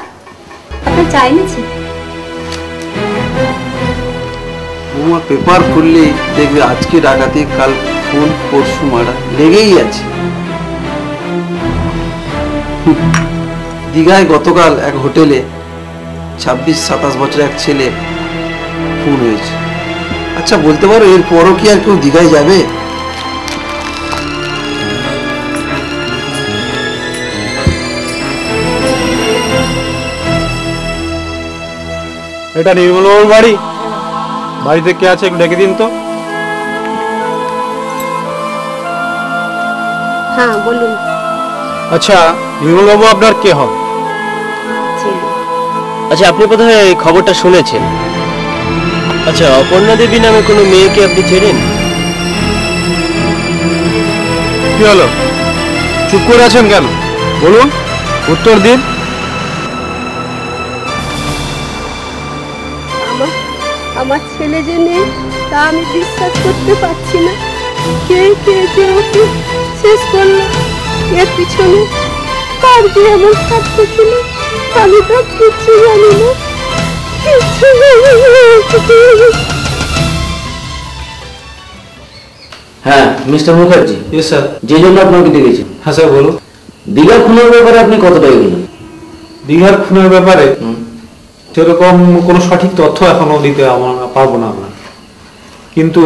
আপনার চা এনেছি। বৌমা পেপার খুললে দেখবে আজকে ডাকাতি, কাল খুন, পরশু মারা লেগেই আছে। দীঘায় গতকাল এক হোটেলে 26-27 বছরের এক ছেলে খুন হয়েছে। আচ্ছা বলতে পারো এরপরও কি আর কেউ দীঘায় যাবে? এটা নির্মলবাবুর বাড়ি? বাড়িতে কে আছে একটু ডেকে দিন তো। হ্যাঁ বলুন। আচ্ছা নির্মলবাবু আপনার কে হন? আচ্ছা আপনি বোধহয় এই খবরটা শুনেছেন। আচ্ছা অপর্ণা দেবী নামে কোনো মেয়েকে আপনি চেনেন? কি হলো, চুপ করে আছেন কেন? বলুন, উত্তর দিন। আমার ছেলে যে নেই তা আমি বিশ্বাস করতে পারছি না। কে কে যে ওকে শেষ করলো, এর পিছনে কার যে এমন স্বার্থ ছিল আমি তো কিচ্ছু জানি না, কিচ্ছু জানি না। হ্যাঁ মিস্টার মুখার্জি। Yes sir. যে জন্য আপনাকে ডেকেছি। হ্যাঁ স্যার বলুন। দীঘার খুনের ব্যাপারে আপনি কতটা এগোলেন? দীঘার খুনের ব্যাপারে সেরকম কোনো সঠিক তথ্য এখনো দিতে আমরা পারবো না আমরা, কিন্তু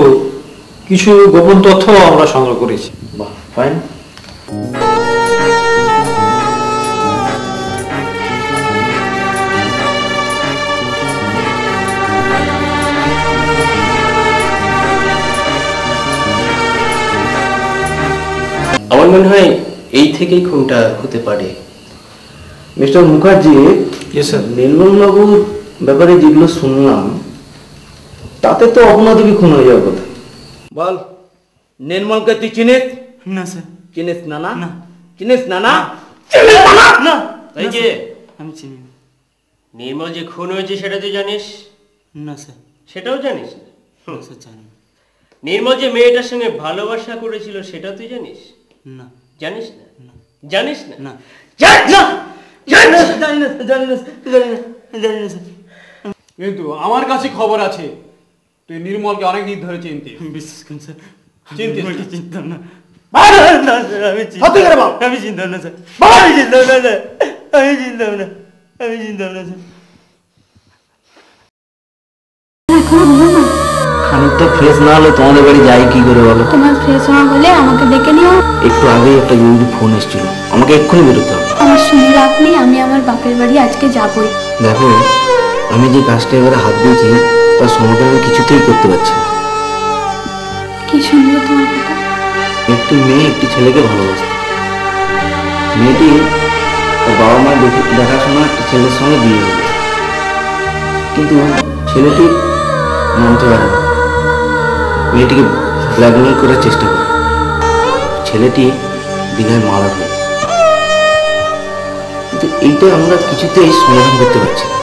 কিছু গোপন তথ্য আমরা সংগ্রহ করেছি। বাহ, ফাইন। আমার মনে হয় এই থেকেই খুনটা হতে পারে। মিস্টার মুখার্জি, নির্মলবাবুর ব্যাপারে যেগুলো শুনলাম তাতে তো অপর্ণা দেবী খুন হয়ে যাওয়ার কথা। বল, নির্মলকে তুই চিনিস? না স্যার। চিনিস না? না চিনিস না? না না তাই যে আমি চিনি না। নির্মল যে খুন হয়েছে সেটা তুই জানিস? না স্যার। সেটাও জানিস না? স্যার জানি না। নির্মল যে মেয়েটার সঙ্গে ভালোবাসা করেছিল সেটা তুই জানিস? না। জানিস না? জানিস না? না। কিন্তু আমার কাছে খবর আছে তুই নির্মলকে অনেকদিন ধরে চিনতি। বিশ্বাস করুন স্যার, চিনতিস? চিনতাম না। আমি চিনতাম না স্যার। আমি চিনতাম না স্যার। আমি চিনতাম না। আমি চিনতাম না স্যার। খানিকটা ফ্রেশ না হলে তোমাদের বাড়ি যাই কি করে বলো? তোমার ফ্রেশ হওয়া হলে আমাকে ডেকে নিও। একটু আগেই একটা জরুরি ফোন এসেছিল, আমাকে এক্ষুনি বেরোতে হবে। আমার শুনে লাভ নেই, আমি আমার বাপের বাড়ি আজকে যাবই। দেখো, আমি যে কাজটা এবারে হাত দিয়েছি তার সমাধান আমি কিছুতেই করতে পারছি না। কি শুনবো তোমার কথা? একটি মেয়ে একটি ছেলেকে ভালোবাসে। মেয়েটি তার বাবা মা দেখাশোনা একটা ছেলের সঙ্গে বিয়ে হল, কিন্তু ছেলেটি মানতে পারে না। মেয়েটিকে ব্ল্যাকমেল করার চেষ্টা করে। ছেলেটি দীঘায় মারা হয়, কিন্তু এইটা আমরা কিছুতেই সমাধান করতে পারছি না।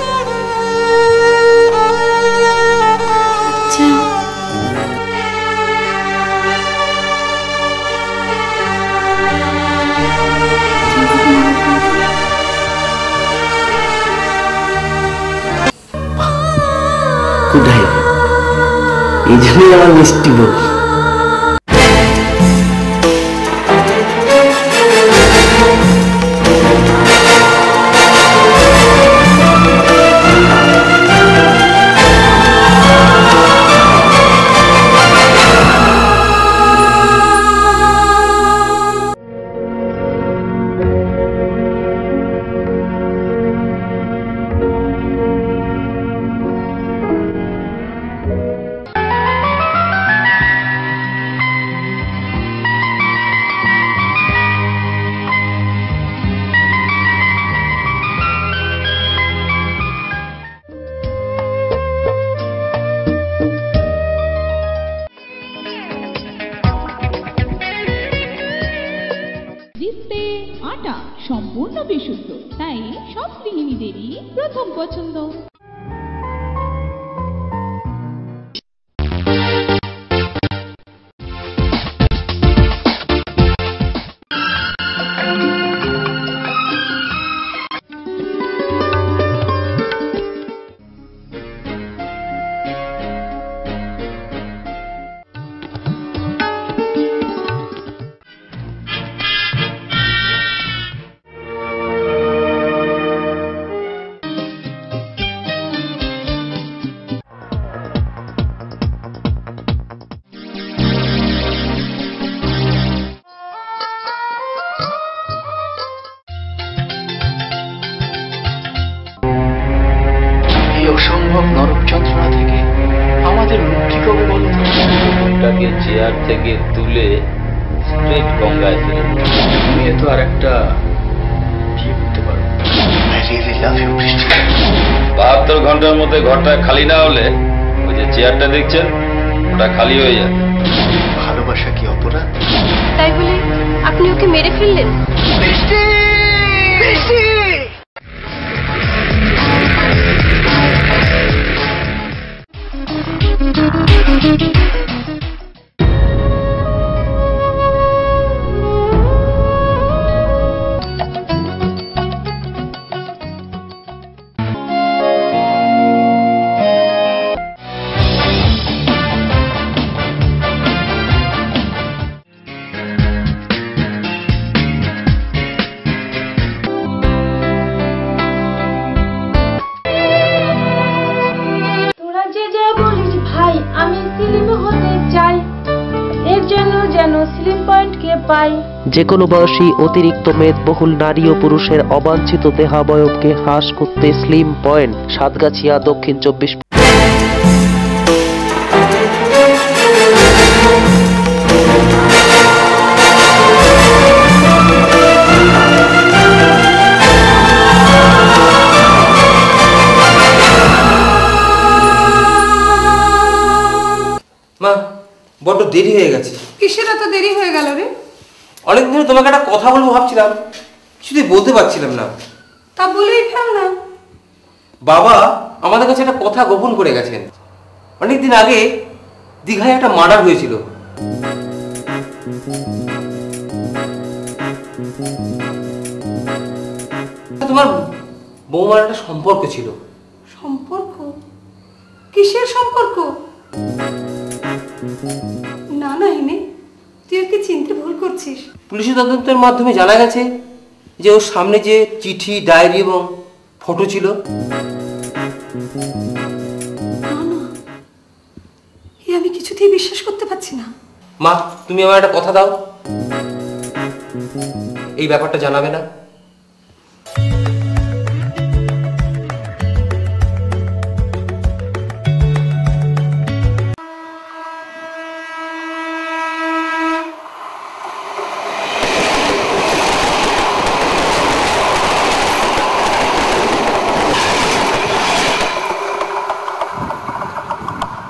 Good night. এই জন্যই আমার মিষ্টি বউ। সম্পূর্ণ বিশুদ্ধ, তাই সব গৃহিণীদেরই প্রথম পছন্দ। এত লক্ষ্মী কবে বলো? ওটাকে চেয়ার থেকে তুলে স্ট্রেট গঙ্গায় ফেলে তুমি তো আর একটা বিয়ে করতে পারো। 72 ঘন্টার মধ্যে ঘরটা খালি না হলে ওই যে চেয়ারটা দেখছেন ওটা খালি হয়ে যাবে। ভালোবাসা কি অপরাধ? তাই বলে আপনি ওকে মেরে ফেললেন? বৃষ্টি বৃষ্টি যে কোনো বয়সী অতিরিক্ত মেদবহুল নারী ও পুরুষের অবাঞ্ছিত দেহাবয়বকে হ্রাস করতে স্লিম পয়েন্ট, সাতগাছিয়া, দক্ষিণ 24। মা, বড্ড দেরি হয়ে গেছে। কিসের এত দেরি হয়ে গেল রে? অনেকদিন ধরে তোমাকে একটা কথা বলবো ভাবছিলাম, কিছুতেই বলতে পারছিলাম না। তা বলেই ফেল না। বাবা আমাদের কাছে একটা কথা গোপন করে গেছেন। অনেকদিন আগে দীঘায় একটা মার্ডার হয়েছিল। তোমার বৌমার একটা সম্পর্ক ছিল। সম্পর্ক? কিসের সম্পর্ক? না না হিমে, তুই ওকে চিনতে ভুল করছিস। পুলিশি তদন্তের মাধ্যমে জানা গেছে যে ওর সামনে যে চিঠি, ডায়েরি এবং ফটো ছিল। আমি কিছুতেই বিশ্বাস করতে পারছি না। মা, তুমি আমার একটা কথা দাও, এই ব্যাপারটা জানাবে না?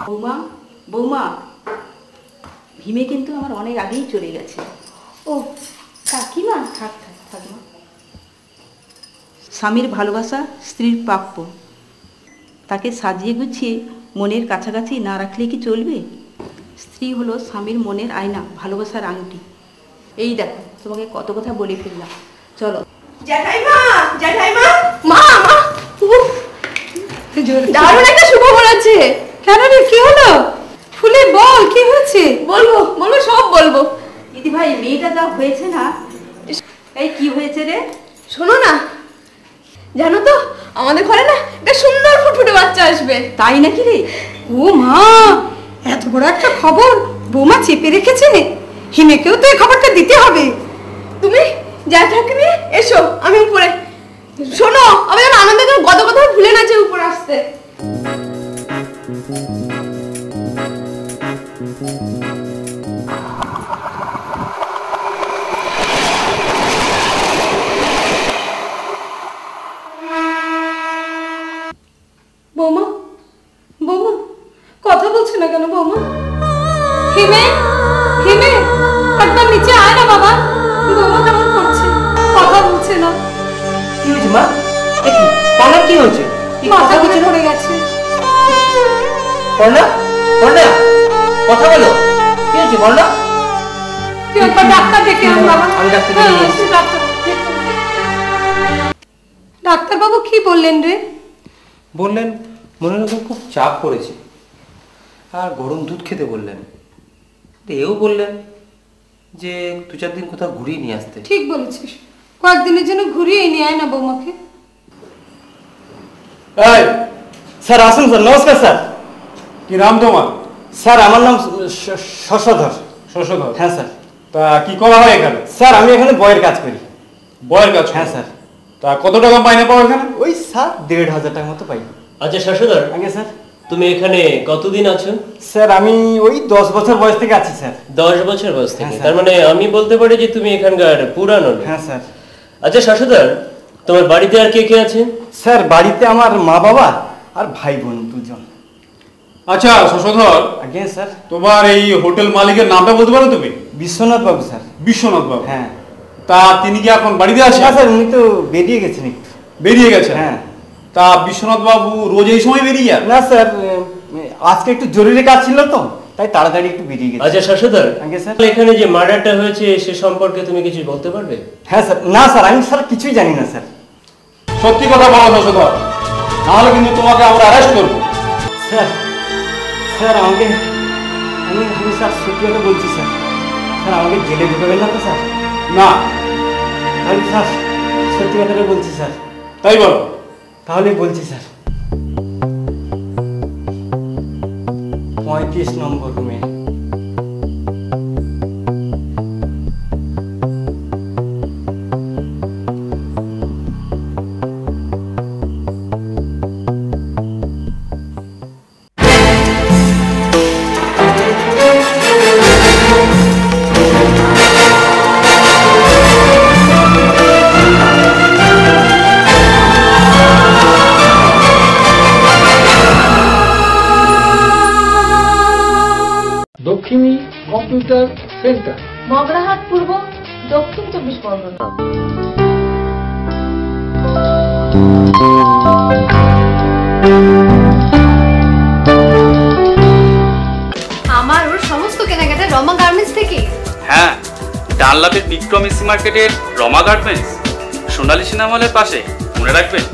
বৌমা, বৌমা, ভীমে কিন্তু আমার অনেক আগেই চলে গেছে। ও কাকিমা? থাক থাক থাক মা। স্বামীর ভালোবাসা স্ত্রীর প্রাপ্য, তাকে সাজিয়ে গুছিয়ে মনের কাছাকাছি না রাখলে কি চলবে? স্ত্রী হলো স্বামীর মনের আয়না, ভালোবাসার আংটি। এই দেখো, তোমাকে কত কথা বলে ফেললাম। চলো। জ্যাঠাইমা, জ্যাঠাইমা, মা মা, দারুণ একটা সুখবর আছে। কেন রে, কি হলো? ফুলে বল, কি হয়েছে? বলবো বলবো, সব বলবো। দিদি ভাই, মেয়েটা যা হয়েছে না। এই কি হয়েছে রে? শোনো না, জানো তো আমাদের ঘরে না একটা সুন্দর ফুটফুটে বাচ্চা আসবে। তাই নাকি রে? ও মা, এত বড় একটা খবর বৌমা চেপে রেখেছে। হিমেকেও তো এই খবরটা দিতে হবে। তুমি যা থাকবে, এসো আমি উপরে। শোনো, আমি যেন আনন্দে গদ গদ ভুলে না যে উপরে আসতে। বৌমা, বৌমা, কথা বলছে না কেন বৌমা? হিমে, হিমে, একবার নিচে আয় না বাবা। বৌমা কেমন করছে, কথা বলছে না। কি হয়েছে মা? পড়না কি হয়েছে? মাথা ঘুরে পড়ে গেছে। পড়না, পড়না, কথা বলো। কি হয়েছে পড়না? তুই একবার ডাক্তার ডেকে আন বাবা। আমি ডাক্তার ডেকে নিয়ে আসছি। ডাক্তার বাবু কি বললেন রে? বললেন মনের উপর খুব চাপ পড়েছে আর গরম দুধ খেতে বললেন। এও বললেন যে 2-4 দিন কোথাও ঘুরিয়ে নিয়ে আসতে। ঠিক বলেছিস, কয়েকদিনের জন্য ঘুরিয়ে নিয়ে আয় না বৌমাকে। স্যার আসুন স্যার। নমস্কার স্যার। কি নাম তোমার? স্যার আমার নাম শশধর। শশধর? হ্যাঁ স্যার। তা কি করা হয় এখানে? স্যার আমি এখানে বয়ের কাজ করি। বয়ের কাজ? হ্যাঁ স্যার। তা কত টাকা মাইনে পাও এখানে? ওই স্যার 1,500 টাকা মতো পাই। আচ্ছা শশধর, আগে স্যার তুমি এখানে কতদিন আছো? স্যার আমি ওই 10 বছর বয়স থেকে আছি স্যার। 10 বছর বয়স থেকে? হ্যাঁ, তার মানে আমি বলতে পারি যে তুমি এখানকার পুরানো লোক। হ্যাঁ স্যার। আচ্ছা শশধর, তোমার বাড়িতে আর কে কে আছে? স্যার বাড়িতে আমার মা বাবা আর ভাই বোন 2 জন। আচ্ছা শশধর, আগে স্যার তোমার এই হোটেল মালিকের নামটা বলতে পারো তুমি? বিশ্বনাথ বাবু স্যার। বিশ্বনাথ বাবু? হ্যাঁ। তা তিনি কি এখন বাড়িতে আছেন? না স্যার, উনি তো বেরিয়ে গেছেন। বেরিয়ে গেছেন? হ্যাঁ। তা বিশ্বনাথ বাবু রোজ এই সময় বেরিয়ে যান? না স্যার, আজকে একটু জরুরি কাজ ছিল তো, তাই তাড়াতাড়ি একটু বেরিয়ে গেছে। আচ্ছা শশধর, আগে স্যার এখানে যে মার্ডারটা হয়েছে সে সম্পর্কে তুমি কিছু বলতে পারবে? হ্যাঁ স্যার। না স্যার, আমি স্যার কিছুই জানি না স্যার। সত্যি কথা বলো শশধর, নাহলে কিন্তু তোমাকে আমরা অ্যারেস্ট করবো। স্যার স্যার আমি স্যার সত্যি কথা বলছি স্যার। স্যার আমাকে জেলে ঢুকাবেন না তো স্যার? না, আমি স্যার সত্যি কথাটা বলছি স্যার। তাই বলো? তাহলে বলছি স্যার। 35 নম্বর রুমে। দক্ষিণী কম্পিউটার সেন্টার, মগরাহাট পূর্ব, দক্ষিণ 24 পরগনা। আমার ওর সমস্ত কেনাকাটা রমা গার্মেন্টস থেকে। হ্যাঁ, ডানলাপের বিক্রম এসি মার্কেটের রমা গার্মেন্টস, সোনালী সিনেমা হলের পাশে, মনে রাখবেন।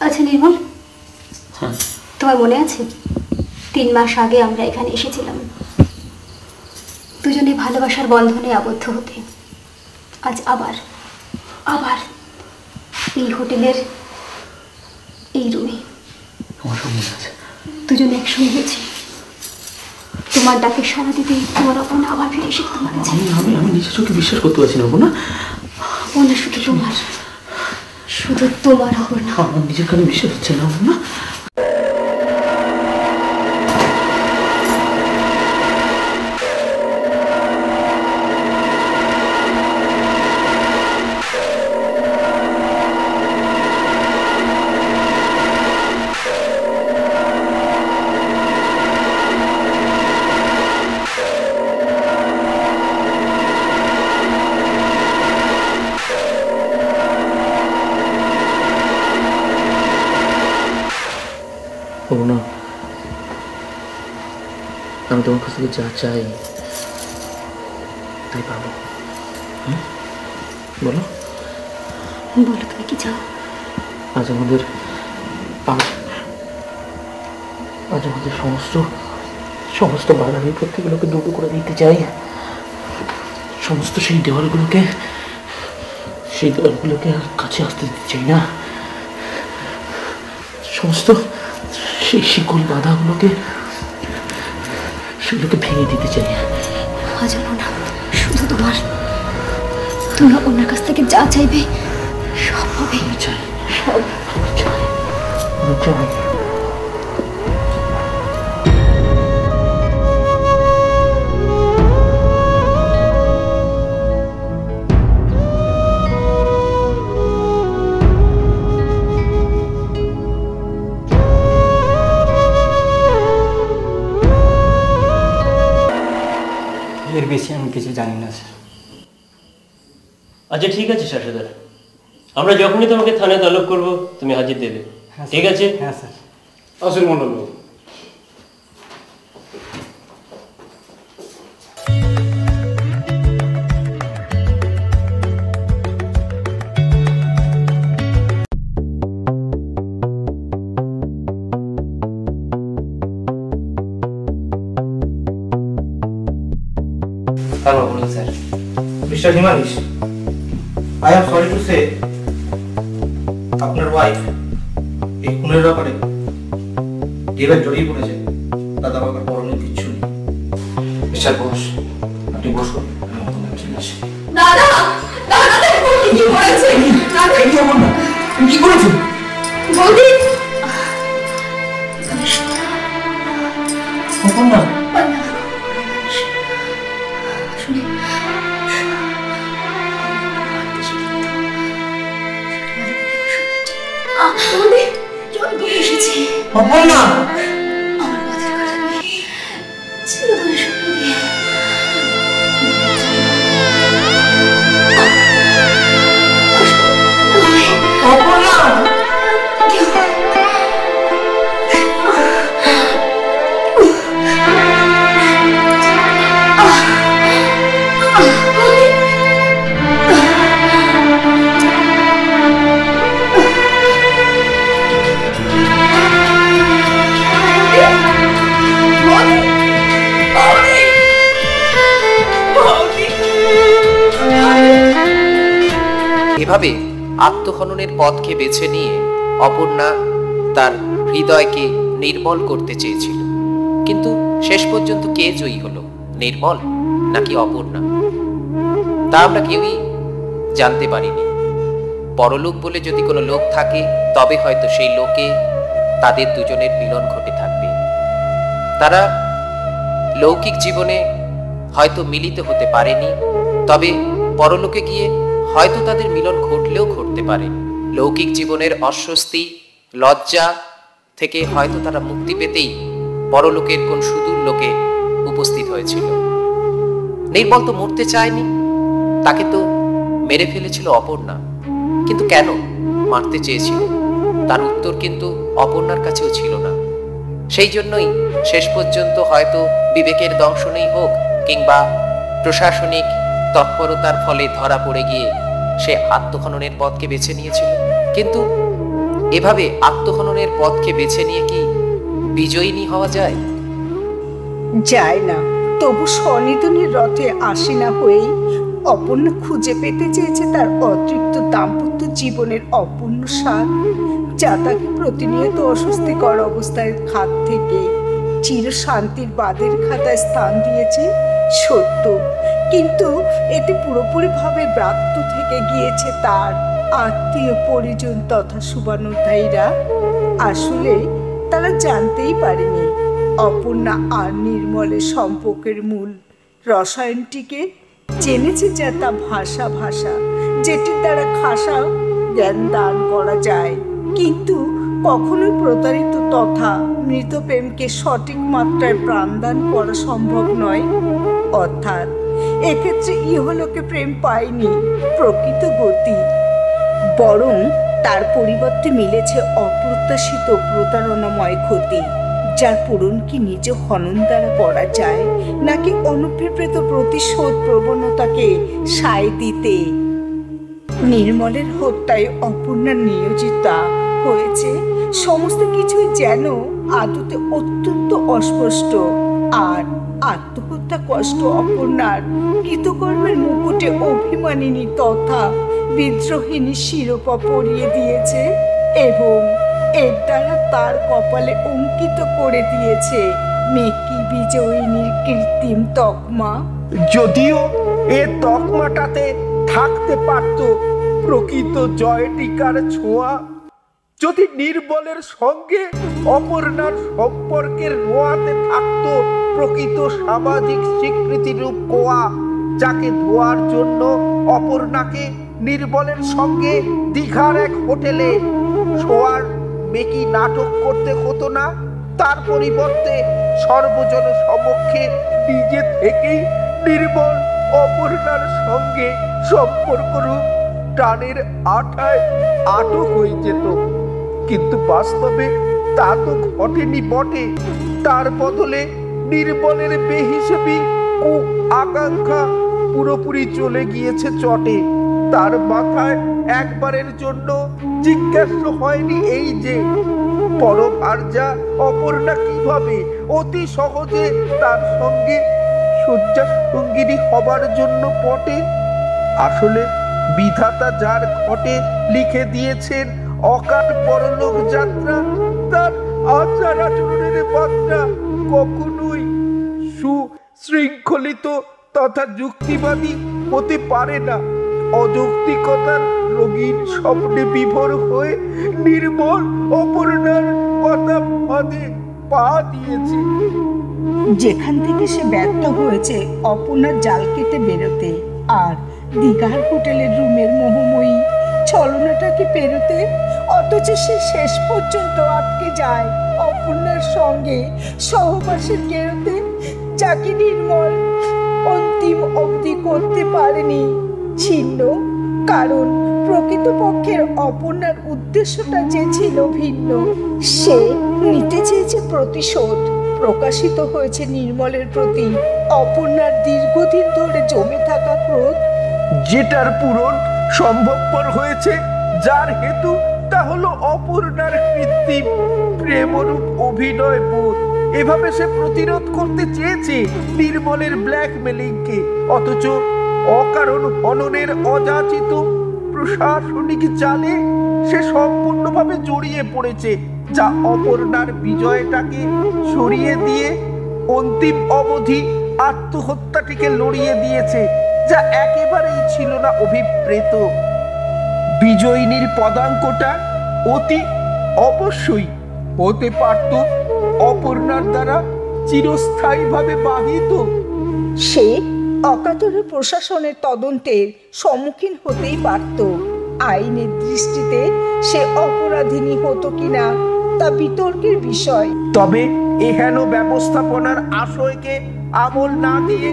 আচ্ছা নির্মল, তোমার মনে আছে 3 মাস আগে আমরা এখানে এসেছিলাম দুজনে ভালোবাসার বন্ধনে আবদ্ধ হতে? আজ আবার আবার এই হোটেলের এই রুমে আমার সব মনে আছে। দুজনে একসঙ্গে হয়েছি। তোমার ডাকে সাড়া দিতে তোমার অপন আবার ফিরে এসে তোমার কাছে। আমি নিজের চোখে বিশ্বাস করতে পারছি না না। অপনা শুধু তোমার, শুধু তোমার অপনা। আমার নিজের কানে বিশ্বাস হচ্ছে না না। না, আমি তোমার কাছ থেকে যা চাই তাই পাবো। বলো বলো তুমি কি চাও? আজ আমাদের সমস্ত বাধা বিপত্তিগুলোকে দুটো করে দিতে চাই। সমস্ত সেই দেওয়ালগুলোকে আর কাছে আসতে দিতে চাই না। সমস্ত সেই শিকল বাধাগুলোকে সেগুলোকে ভেঙে দিতে চাই। আজ না, শুধু তোমার। তুমি অন্যের কাছ থেকে যা চাইবে সব হবে। চাই, সব চাই। বেশি আমি কিছু জানি না স্যার। আচ্ছা ঠিক আছে শাসদার, আমরা যখনই তোমাকে থানায় তলব করব তুমি হাজির দেবে, ঠিক আছে? হ্যাঁ স্যার। আসুন মন্ডলবাবু। Hello, বলুন sir. Mr. Himanis, I am sorry to say, আপনার ওয়াইফ এই খুনের ব্যাপারে যেভাবে জড়িয়ে পড়েছে তাতে আমার করণীয় কিচ্ছু নেই। মিস্টার বোস, আপনি বসুন, আমি আপনার ঠিক আছে। দাদা দাদা দেখো কি করেছে দাদা কি এমন না তুমি কি করেছো বৌদি কখন না বৌদি জল করে এসেছি কখন না আমার পথের কাটা নিয়ে ছিল ধরে শুকিয়ে দিয়ে কখন না এভাবে আত্মহননের পথকে বেছে নিয়ে অপর্ণা তার হৃদয়কে নির্মল করতে চেয়েছিল, কিন্তু শেষ পর্যন্ত কে জয়ী হলো, নির্মল নাকি অপর্ণা, তা আমরা কেউই জানতে পারিনি। পরলোক বলে যদি কোনো লোক থাকে তবে হয়তো সেই লোকে তাদের দুজনের মিলন ঘটে থাকবে। তারা লৌকিক জীবনে হয়তো মিলিত হতে পারেনি, তবে পরলোকে গিয়ে হয়তো তাদের মিলন ঘটলেও ঘটতে পারে। লৌকিক জীবনের অস্বস্তি লজ্জা থেকে হয়তো তারা মুক্তি পেতেই পরলোকের কোন সুদূর লোকে উপস্থিত হয়েছিল। নির্মল তো মরতে চায়নি, তাকে তো মেরে ফেলেছিল অপর্ণা, কিন্তু কেন মারতে চেয়েছিল তার উত্তর কিন্তু অপর্ণার কাছেও ছিল না। সেই জন্যই শেষ পর্যন্ত হয়তো বিবেকের দংশনেই হোক কিংবা প্রশাসনিক তৎপরতার ফলে ধরা পড়ে গিয়ে সে আত্মহননের পথকে বেছে নিয়েছিল। কিন্তু এভাবে আত্মহননের পথকে বেছে নিয়ে কি বিজয়িনী হওয়া যায়? যায় না। তবু স্বনিধনের রথে আসে না হয়েই অপর্ণা খুঁজে পেতে চেয়েছে তার অতৃপ্ত দাম্পত্য জীবনের অপূর্ণ স্বাদ, যা তাকে প্রতিনিয়ত অস্বস্তিকর অবস্থায় খাত থেকে চির শান্তির বাদের খাতায় স্থান দিয়েছে সত্য, কিন্তু এতে পুরোপুরিভাবে ব্রাত্য থেকে গিয়েছে তার আত্মীয় পরিজন তথা শুভানুধ্যায়ীরা। আসলে তারা জানতেই পারেনি অপর্ণা আর নির্মলের সম্পর্কের মূল রসায়নটিকে জেনেছে, যা তা ভাষা ভাষা যেটির দ্বারা খাসা জ্ঞান দান করা যায়, কিন্তু কখনোই প্রতারিত তথা মৃত প্রেমকে সঠিক মাত্রায় প্রাণদান করা সম্ভব নয়। অর্থাৎ এক্ষেত্রে ইহলোকে প্রেম পায়নি প্রকৃত গতি, বরং তার পরিবর্তে মিলেছে অপ্রত্যাশিত প্রতারণাময় ক্ষতি, যার পূরণ কি নিজ হনন দ্বারা করা যায় নাকি অনুপ্রেরিত প্রতিশোধ প্রবণতাকে সায় দিতে। নির্মলের হত্যায় অপর্ণা নিয়োজিতা হয়েছে সমস্ত কিছুই যেন আদতে অত্যন্ত অস্পষ্ট, আর আত্মহত্যা কষ্ট অপর্ণার কৃতকর্মের মুকুটে অভিমানিনী তথা বিদ্রোহিণী শিরোপা পরিয়ে দিয়েছে এবং এর দ্বারা তার কপালে অঙ্কিত করে দিয়েছে মেকি বিজয়িনীর কৃত্রিম তকমা। যদিও এ তকমাটাতে থাকতে পারত প্রকৃত জয়টিকার ছোঁয়া, যদি নির্বলের সঙ্গে অপর্ণার সম্পর্কের রোয়াতে থাকতো প্রকৃত সামাজিক স্বীকৃতিরূপ কোয়া, যাকে ধোয়ার জন্য অপর্ণাকে নির্বলের সঙ্গে দীঘার এক হোটেলে শোয়ার মেকি নাটক করতে হতো না। তার পরিবর্তে সর্বজন সমক্ষে নিজে থেকেই নির্মল অপর্ণার সঙ্গে সম্পর্করূপ টানের আঠায় আটক হয়ে যেত, কিন্তু বাস্তবে তা তো ঘটেনি বটে। তার বদলে নির্মলের বেহিসেবি ও আকাঙ্ক্ষা পুরোপুরি চলে গিয়েছে চটে। তার মাথায় একবারের জন্য জিজ্ঞাসা হয়নি এই যে পরভার্যা অপর্ণা কিভাবে অতি সহজে তার সঙ্গে শয্যা সঙ্গিনী হবার জন্য পটে। আসলে বিধাতা যার ঘটে লিখে দিয়েছেন অকাল পরলোক যাত্রা, তার আচার আচরণের মাত্রা কখনোই সুশৃঙ্খলিত তথা যুক্তিবাদী হতে পারে না। অযৌক্তিকতার রঙিন স্বপ্নে বিভোর হয়ে নির্মল অপর্ণার কথা ফাঁদে পা দিয়েছে। যেখান থেকে সে ব্যর্থ হয়েছে অপর্ণার জাল কেটে বেরোতে আর দীঘার হোটেলের রুমের মোহময়ী ছলনাটাকে পেরোতে, অথচ সে শেষ পর্যন্ত আটকে যায় অপর্ণার সঙ্গে সহবাসের গেরোতে, যাকে নির্মল অন্তিম অবধি করতে পারেনি ছিন্ন। কারণ প্রকৃতপক্ষের অপর্ণার উদ্দেশ্যটা যে ছিল ভিন্ন। সে নিতে চেয়েছে প্রতিশোধ। প্রকাশিত হয়েছে নির্মলের প্রতি অপর্ণার দীর্ঘদিন ধরে জমে থাকা ক্রোধ, যেটার পূরণ সম্ভবপর হয়েছে, যার হেতু তা হলো অপর্ণার কৃত্রিম প্রেমরূপ অভিনয় বোধ। এভাবে সে প্রতিরোধ করতে চেয়েছে নির্মলের ব্ল্যাকমেলিংকে, অথচ অকারণ হননের অযাচিত প্রশাসনিক চালে সে সম্পূর্ণভাবে জড়িয়ে পড়েছে, যা অপর্ণার বিজয়টাকে সরিয়ে দিয়ে অন্তিম অবধি আত্মহত্যাটিকে লড়িয়ে দিয়েছে, যা একেবারেই ছিল না অভিপ্রেত। বিজয়িনীর পদাঙ্কটা অতি অবশ্যই হতে পারত অপর্ণার দ্বারা চিরস্থায়ীভাবে বাহিত। সে অকাতরে প্রশাসনের তদন্তের সম্মুখীন হতেই পারত। আইনের দৃষ্টিতে সে অপরাধিনী হতো কিনা তা বিতর্কের বিষয়। তবে এহেন ব্যবস্থাপনার আশয়কে আমল না দিয়ে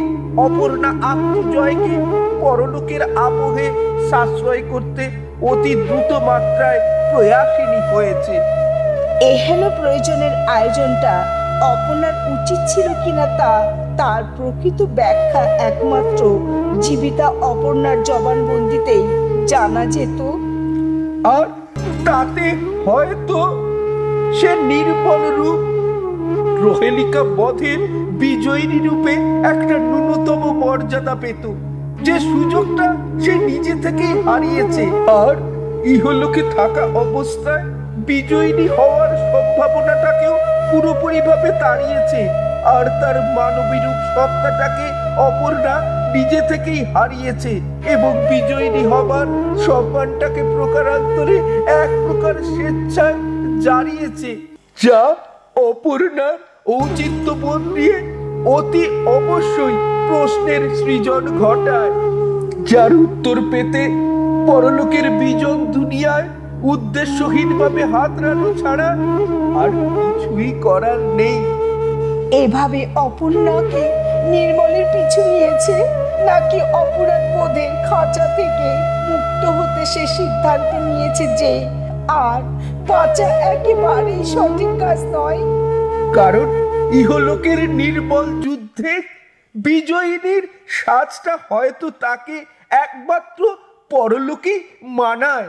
অপর্ণা আত্মজয়কে পরলোকের আবহে সাশ্রয় করতে অতি দ্রুত মাত্রায় প্রয়াসিনী হয়েছে। এহেন প্রয়োজনের আয়োজনটা অপর্ণার উচিত ছিল কিনা তার প্রকৃত ব্যাখ্যা একমাত্র জীবিতা অপর্ণার জবানবন্দিতেই জানা যেত। আর তাতে হয়তো সে নির্মল রূপ প্রহেলিকা বধের বিজয়িনী রূপে একটা ন্যূনতম মর্যাদা পেত, যে সুযোগটা সে নিজে থেকেই হারিয়েছে। আর ইহলোকে থাকা অবস্থায় বিজয়িনী হওয়ার সম্ভাবনাটাকেও পুরোপুরিভাবে তাড়িয়েছে। আর তার মানবী রূপ সত্তাটাকে অপর্ণা নিজে থেকেই হারিয়েছে এবং বিজয়িনী হবার সম্মানটাকে প্রকারান্তরে এক প্রকার স্বেচ্ছায় জারিয়েছে, যা অপর্ণার ঔচিত্যবোধ নিয়ে অতি অবশ্যই প্রশ্নের সৃজন ঘটায়, যার উত্তর পেতে পরলোকের বিজন দুনিয়ায় উদ্দেশ্যহীনভাবে হাতড়ানো ছাড়া আর কিছুই করার নেই। এভাবে অপর্ণাকে নির্মলের পিছু নিয়েছে, নাকি অপরাধ বোধের খাঁচা থেকে মুক্ত হতে সে সিদ্ধান্ত নিয়েছে যে আর বাঁচা একেবারেই সঠিক কাজ নয়? কারণ ইহলোকের নির্মল যুদ্ধে বিজয়িনীর সাজটা হয়তো তাকে একমাত্র পরলোকেই মানায়।